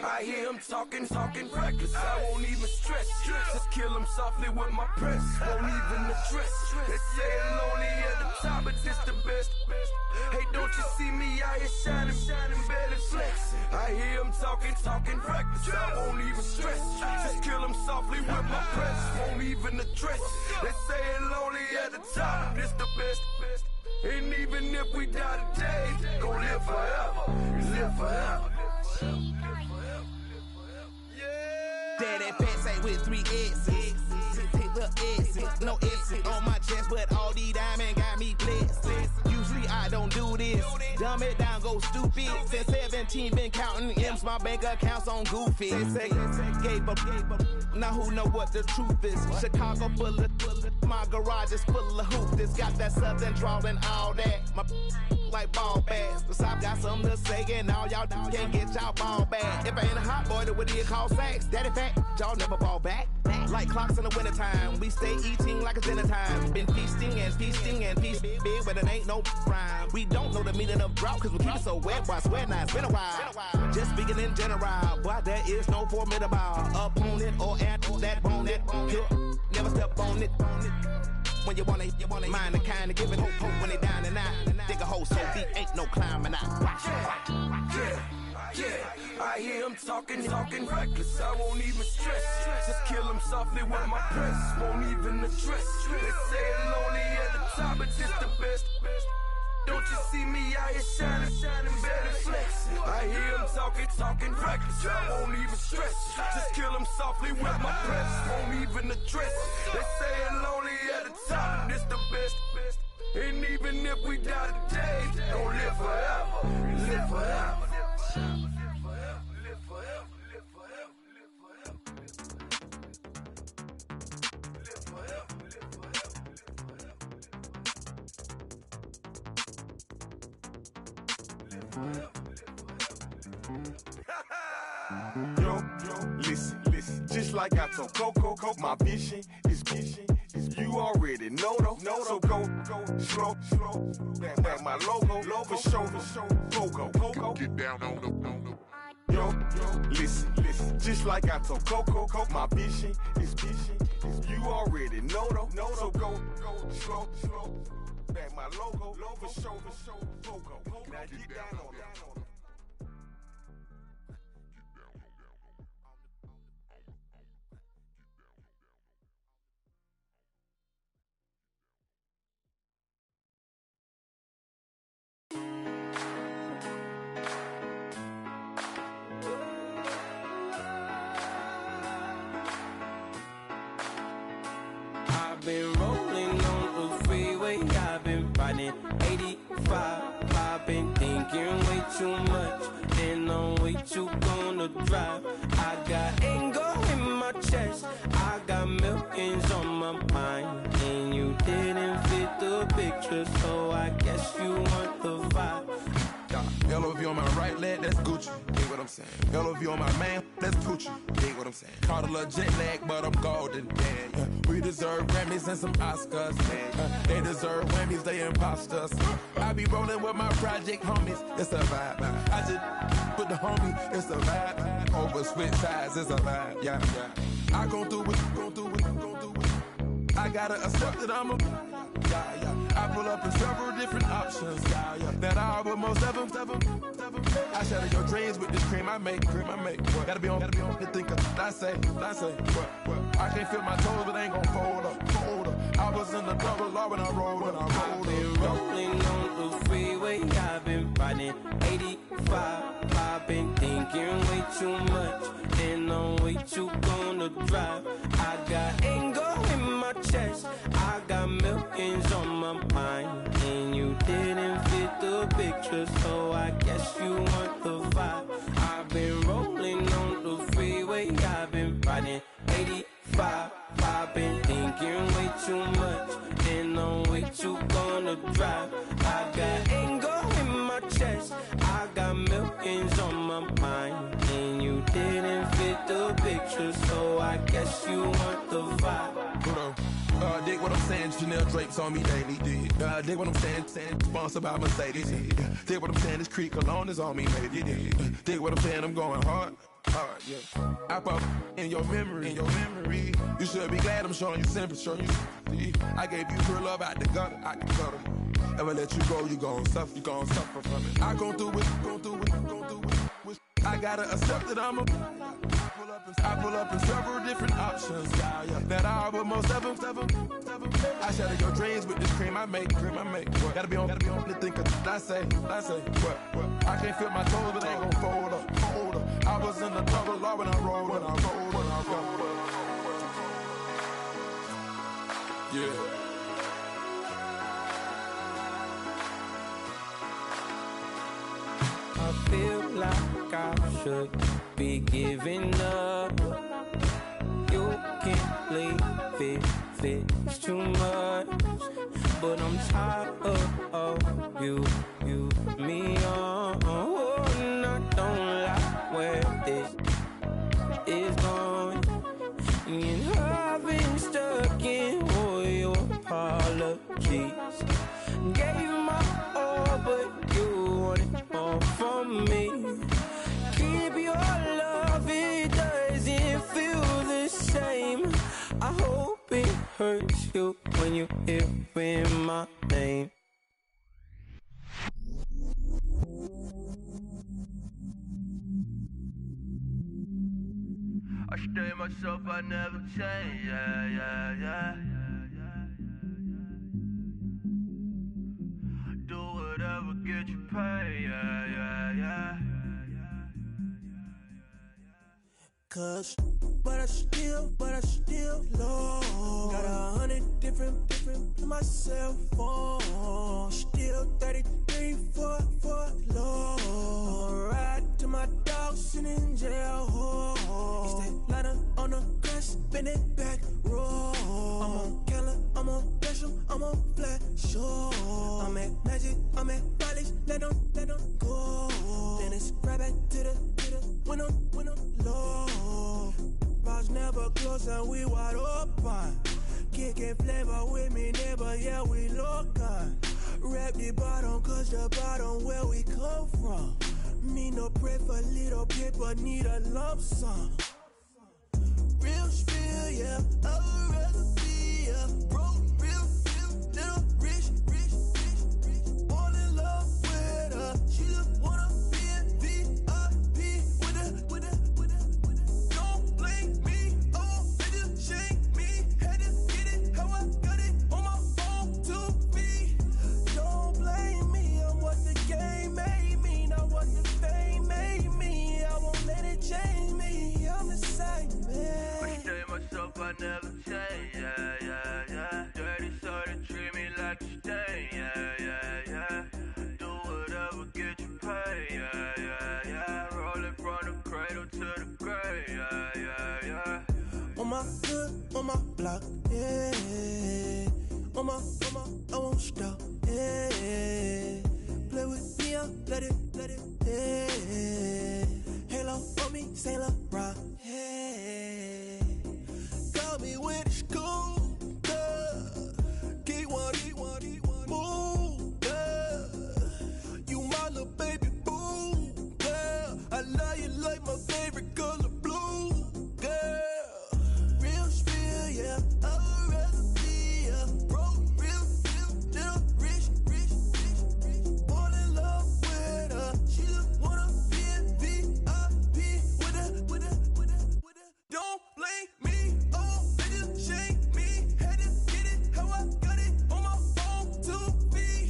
I hear him talking reckless. I won't even stress. Just kill him softly with my press. Won't even address. They say it lonely at the top, but this the best. Hey, don't you see me out here shining, belly flexing? I hear him talking reckless. I won't even stress. Just kill him softly with my press. Won't even address. They say it lonely at the top, this the best. And even if we die today, gon' live forever. Live forever. Daddy pants say with 3 X's. Take the X's, no X's on my chest, but all these diamonds got me blessed. Usually I don't do this. Dumb it down, go stupid. Since 17 been counting M's, my bank account's on goofy. Gave up. Now who know what the truth is? Chicago full of my garage is full of hoopers. Got that southern drawl and all that. My like ball bags. The South got something to say, and all y'all can't get y'all ball back. If I ain't a hot boy, then what do you call sacks? Daddy fat, y'all never ball back. Like clocks in the wintertime, we stay eating like it's dinner time. Been feasting and feasting big, but it ain't no rhyme. We don't know the meaning of drought, cause we keep it so wet, boy, I swear now it's been a while. Just speaking in general, boy, there is no formidable opponent or at that bone that never step on it. When you want it, mind the kind of give it hope when they down and out. Dig a hole so deep, ain't no climbing out. Yeah, I hear him talking reckless. I won't even stress. Just kill him softly with my press. Won't even address. They say it lonely at the top, but just the best. Don't you see me out here shining, belly flexing? I hear him talking reckless. I won't even stress. Just kill him softly with my press. Won't even address. They say it lonely at the top, this the best. And even if we die today, don't live forever. Live forever. Yo, listen, just like I told Coco, my vision is you already know though. So go slow, back my logo, for show, go, get down on the. Yo, listen, just like I told Coco, my vision is you already know though. So go slow, back my logo, for show, go, now get down on it. I've been rolling on the freeway, I've been riding 85. I've been thinking way too much, and I'm way too gonna drive. I got anger in my chest, I got millions on my mind, and you didn't fit the picture, so I guess you want the vibe. Hello, if you on my right leg, that's Gucci. Dig what I'm saying. Hello, if you on my man, that's Gucci. Dig what I'm saying. Caught a little jet lag, but I'm golden. Yeah. We deserve Grammys and some Oscars. They deserve Whammies, they imposters. I be rolling with my project homies. It's a vibe. I just put the homie. It's a vibe. Over switch sides, it's a vibe. Yeah. I gon' do it. I gotta accept that I'm a. I pull up in several different options. That I would most ever. I shatter your dreams with this cream I make. Gotta be on the thinker. I say. What? I can't feel my toes, but ain't gon' fold up. I was in the double law when I rolled up. I've been rolling on the freeway, I've been riding 85. I've been thinking way too much, and I'm way too gonna drive. I got anger in my chest, I got millions on my mind, and you didn't fit the picture, so I guess you want the vibe. I've been rolling on the freeway, I've been riding 85. I've been thinking way too much, and I'm way too gonna drive. I got anger in my chest, I got millions on my mind, and you didn't fit the picture. closer, so I guess you want the vibe. Hold on. Dig what I'm saying, Chanel drapes on me daily. Dig what I'm saying, sponsored by Mercedes. Dig what I'm saying, this Creek cologne is on me, baby. Dig what I'm saying, I'm going hard, yeah. I pop in your memory, You should be glad I'm showing you sympathy. I gave you real love out the gutter, Ever let you go, you gon' suffer, from it. I gon' do it, I gotta accept that I'm a I pull up in several different options, yeah. That I will most ever. I shatter your dreams with this cream I make. What? Gotta be on the thinker. I say, what? I can't feel my toes, but they gon' fold up. I was in the double law when I rolled. Yeah. I feel like I should be giving up. You can't leave it's too much. But I'm tired of you, me on. And I don't like where this is going. And I've been stuck in all your apologies. Gave my all, but you want it all from me. Keep your love, it doesn't feel the same. I hope it hurts you when you hear my name. I stay myself, I never change, yeah. Do whatever, get you paid, yeah. Cause, but I still low. Got 100 different in my cell phone. Still 33 for low. I'ma ride to my dog sitting in jail. It's that ladder on the grass, spin it back, roll. I'm on Keller, I'm on Bishop, I'm on Flat Shore. I'm at Magic, I'm at Bally's, let them go. Then it's right back to the when I'm low. Bars never close and we wide open. Kicking flavor with me, neighbor, yeah, we local. Rap the bottom, cause the bottom where we come from. Me no pray for little paper, need a lump sum. Real spill, yeah, I would rather be, yeah. Broke, real, little rich. All in love with her, she just wanna be in VIP with her. Don't blame me, oh, they just shame me. Had to get it, how I got it, on my own 2 feet. Don't blame me, I'm what the game made me, not what the fame made me. I won't let it change me, I'm the same man. I stay myself, I never change, yeah. Dirty soda, treat me like a stain, yeah. Do whatever, get you paid, yeah. Rolling from the cradle to the grave, yeah. On my hood, on my block, yeah. On my, I won't stop, yeah. Play with me, I'll let it, yeah. Halo on me, Saint Laurent, yeah. Call me when it's cool, Keep one, move, You my little baby boo, girl. I love you like my favorite color blue, girl. Real spill, yeah, I would rather be, yeah. Broke, real, little rich. All in love with her, she just wanna be in VIP with her. Don't blame me, oh, they just shame me. Had to get it, how I got it, on my own 2 feet.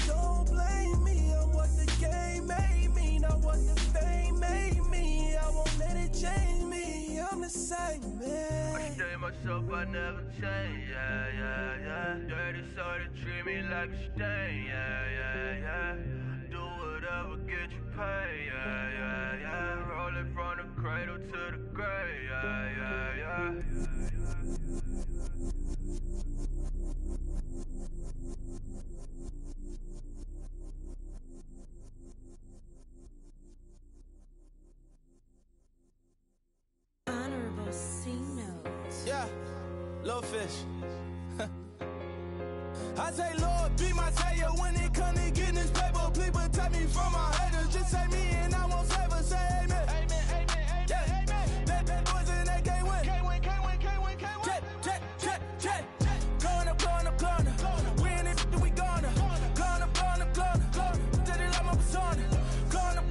Don't blame me, I'm what the game made me, not what the fame made me. I won't let it change me, I'm the same man. I stay myself, I never change, yeah. Dirty soda, treat me like a stain, yeah. Do whatever, get you paid, yeah. Rolling from the cradle to the grave, yeah. Honorable Yeah, little fish. I say, Lord, be my savior when it comes to getting this paper. Please protect me from my haters. Just say me and I won't save us. Say amen. Amen, amen, amen, yeah. Amen. That boys and they can't win. Can't win, can't win, can't win, can't win. Check. Going up. We in it, we gonna. Going up. Did it like my persona. Going up.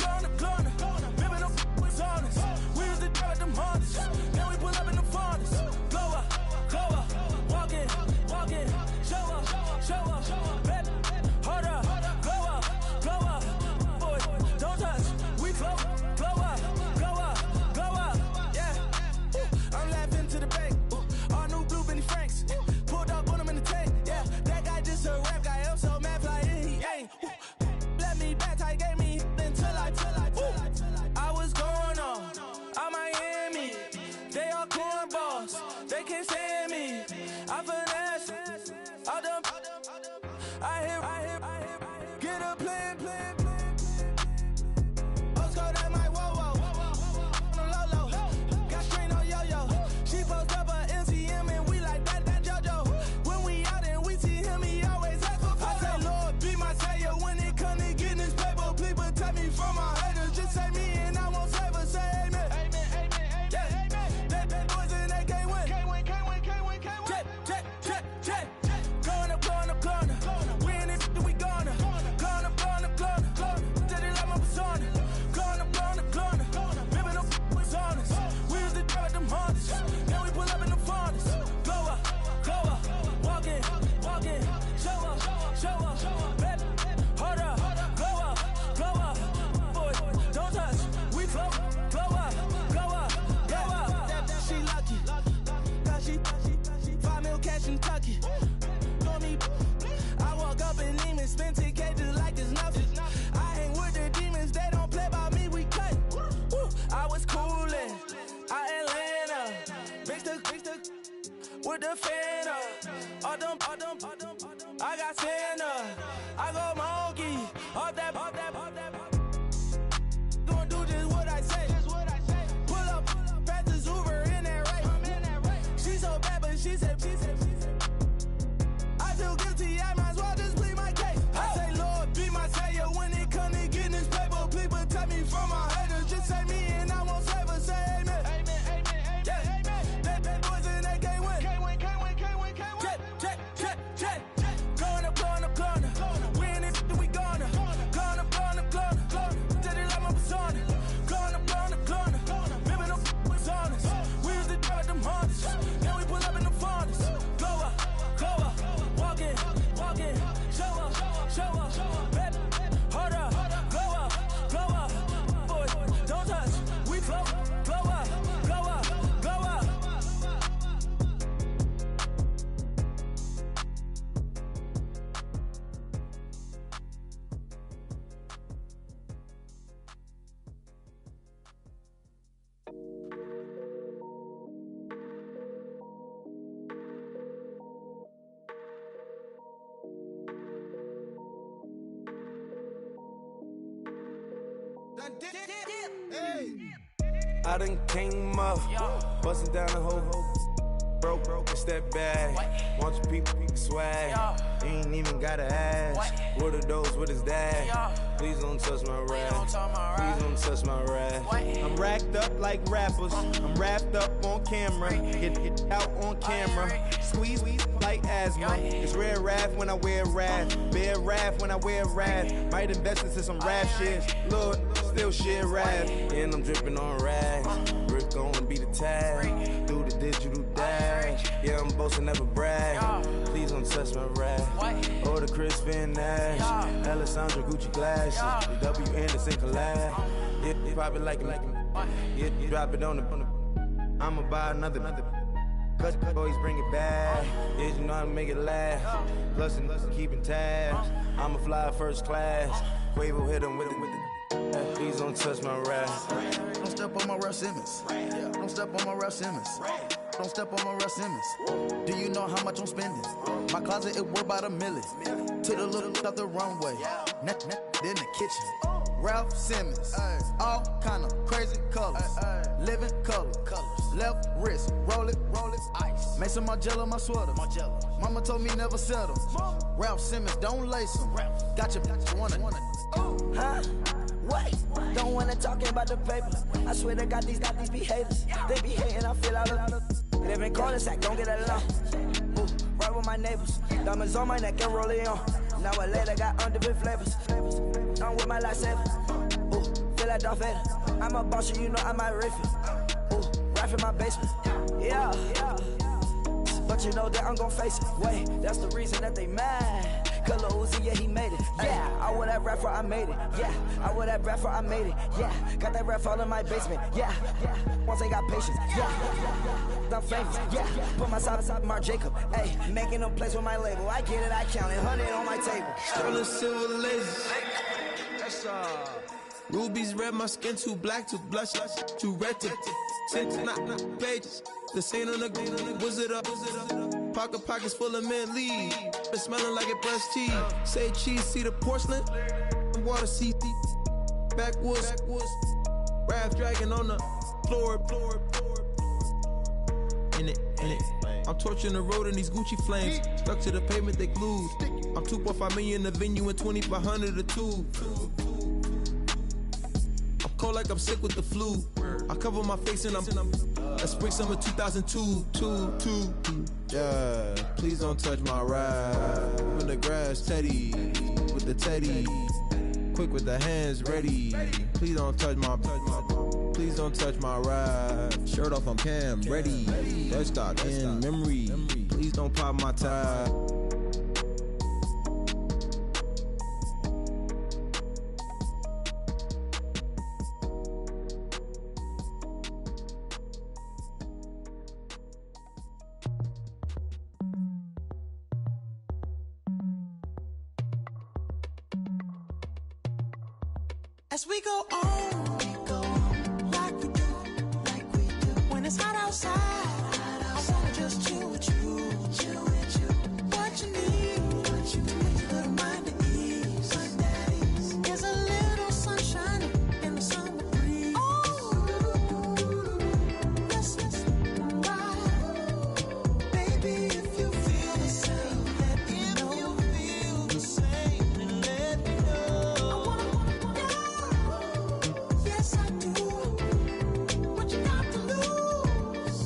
Living up was honest. We was the drive them hunters. Then we pull up in the furnace. Glow up. Walking. Show up. Bet. Hold up. Glow up. Boy, don't touch. We glow up. Yeah. I'm laughing to the bank. All new blue Benny Franks. Pulled up on him in the tank. Yeah. That guy just a rap guy. I'm so mad fly in. He ain't. Let me back tight. Gave me until I was going on. I'm Miami. They all cornballs. They can't stand me. I finesse. All them. I hear. Get a plan. Oscar, that might whoa. Low. Got strain on yo-yo. She post up a MCM and we like that JoJo. When we out and we see him, he always ask for photo. I say, Lord, be my savior when it comes to getting this paper. Please protect me from my haters. Just say me and I won't save us. Say amen. Amen. Yeah. That boys and they can't win. Can't win. Check. Going up. We in it, we gonna. Going up. Did it like my persona. Going up. Living up was honest. We was the drive them hunters. Then we pull up in the furnace. Glow up. Walking. Show up. Bet. Hold up. Glow up. Boy, don't touch. We glow up. She lucky. Cause she 5 mil cash in Kentucky. Know me. I walk up in Neiman, spend 10K just like it's nothing. I hang with the demons, they don't play by me, we cut. I was coolin', Atlanta, mixed with the Fanta. All them, I got Santa, I go monkey, all that. Gonna do just what I say. Pull up, fast as Uber in that race. She so bad, but she said. I feel guilty, I might as well just plead my case. I say, Lord, be my savior when it comes to getting this paper. Please protect me from my haters. Just say me and I won't save us. Say amen. Amen. Yeah. That boys and they can't win. Can't win. Check. Going up. We in it, we gonna. Going up. Did it like my persona. Going up. Living up was honest. We was the drive them hunters. Then we pull up in the furnace. Glow up. Walking. Show up. Bet. Hold up. Glow up. Boy, don't touch. We glow up. I done came up, bustin' down the whole broke, it's that bag. Want your people swag, you ain't even gotta ask. What are those, what is that? Please don't touch my rap, please don't touch my rap. I'm racked up like rappers, I'm wrapped up on camera, get out on camera, squeeze like asthma. It's rare wrath when I wear wrath, bare wrath when I wear wrath. Might invest into some rap shit, Lord, still shit wrath. And I'm dripping on rags, Rick gon' be the tag, through the digital dash. Yeah, I'm boasting, never brag, please don't touch my rap. Or the Chris Finn Nash, Alessandra Gucci glasses, the W Anderson collab. Yeah, pop it like yeah, drop it on the. I'ma buy another. Cause boys bring it back. Yeah, you know how to make it last. Plus and keeping tabs. I'ma fly first class. Quavo hit him with it. Please don't touch my rap. Don't step on my Ralph Simmons. Don't step on my Ralph Simmons. Don't step on my Ralph Simmons. Do you know how much I'm spending? My closet, it worth about $1 million. To the little out the runway. In the kitchen. Ralph Simmons, all kind of crazy colors, living color, left wrist, roll it, ice. Make some Margiela my sweater. Mama told me never settle. Ralph Simmons, don't lace them. Got your wanna. Huh? Wait, don't wanna talk about the paper. I swear to God, these be haters. They be hating, I feel out of. Live in cul-de-sac, don't get along. Ooh, right with my neighbors. Diamonds on my neck and roll it on. Now I later got undefeated flavors. I'm with my lifesaver. Ooh, feel like Darth Vader. I'm a boss, you know I might riff it. Ooh, right in my basement. Yeah. But you know that I'm gon' face it. Wait, that's the reason that they mad. cLoWninAtWilL100's, yeah, he made it. Yeah, I would that rapper, I made it. Yeah, I would that rapper, I made it. Yeah, got that rap all in my basement. Yeah, once I got patience. Yeah, I'm famous. Yeah, put myself beside Mark Jacob. Hey, making a place with my label. I get it, I count it. 100 on my table. Sterling silver lasers. That's rubies red, my skin too black to blush, too red to tint, not pages. The stain on the wizard up. Pockets full of mint leaves. It's smelling like it brushed teeth. Say cheese, see the porcelain. Water, see backwoods. Raft dragging on the floor. In it. I'm torching the road in these Gucci flames. Stuck to the pavement, they glued. I'm 2.5 million in the venue and 2,500 a tube. I'm cold like I'm sick with the flu. I cover my face and I'm spring summer 2002. Yeah, please don't touch my ride. In the grass, Teddy, with the Teddy. Quick with the hands ready. Please don't touch my ride. Shirt off on cam, ready. Desktop in memory. Please don't pop my tie. As we go on, like we do. When it's hot outside, I wanna just chill with you. What you need, to make your little mind at ease. There's a little sunshine in the summer breeze. Let's ride. Baby, if you feel the same, let me know. Yes, I do. What you got to lose?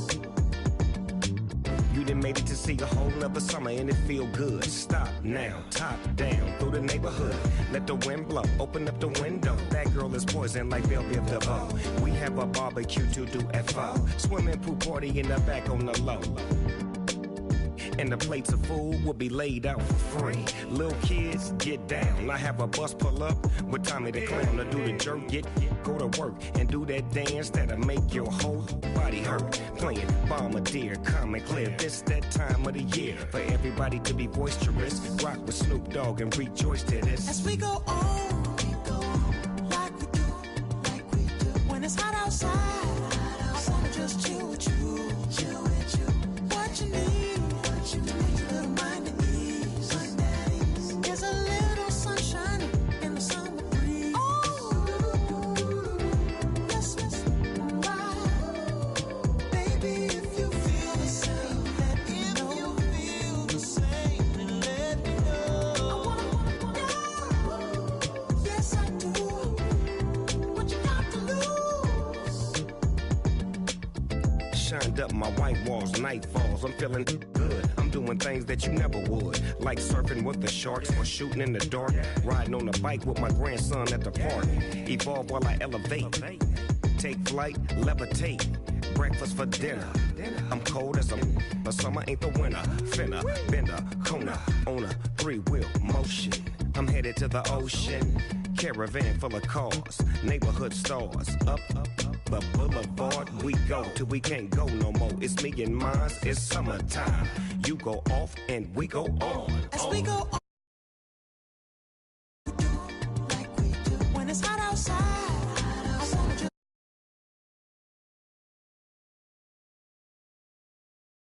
You done made it to see a whole nother summer and it feel good. Stop now, top down through the neighborhood. Let the wind blow, open up the window. That girl is poison like Velvet DeVoe. We have a barbecue to do at 4. Swimming pool party in the back on the low. And the plates of food will be laid out for free. Little kids, get down. I have a bus pull up with Tommy the Clown to do the jerk. Go to work and do that dance that'll make your whole body hurt. Playing Bombardier, calm and clear. This that time of the year for everybody to be boisterous. Rock with Snoop Dogg and rejoice to this. As we go on, like we do. When it's hot outside, I wanna just chill with you. What you need, to make your little mind at ease. There's a little sunshine in the summer breeze. Let's ride. Baby, if you feel the same, let me know. I wanna yes, I do. What you got to lose? Shined up my white walls, night falls. I'm feeling good. I'm doing things that you never would, like surfing with the sharks or shooting in the dark. Riding on a bike with my grandson at the park. Evolve while I elevate. Take flight, levitate. Breakfast for dinner. I'm cold as a summer ain't the winter. Finna, bender, Kona, on a 3-wheel motion. I'm headed to the ocean. Caravan full of cars, neighborhood stars. Up the boulevard we go till we can't go no more. It's me and mine, it's summertime. You go off and we go on. As we go on, like we do. When it's hot outside,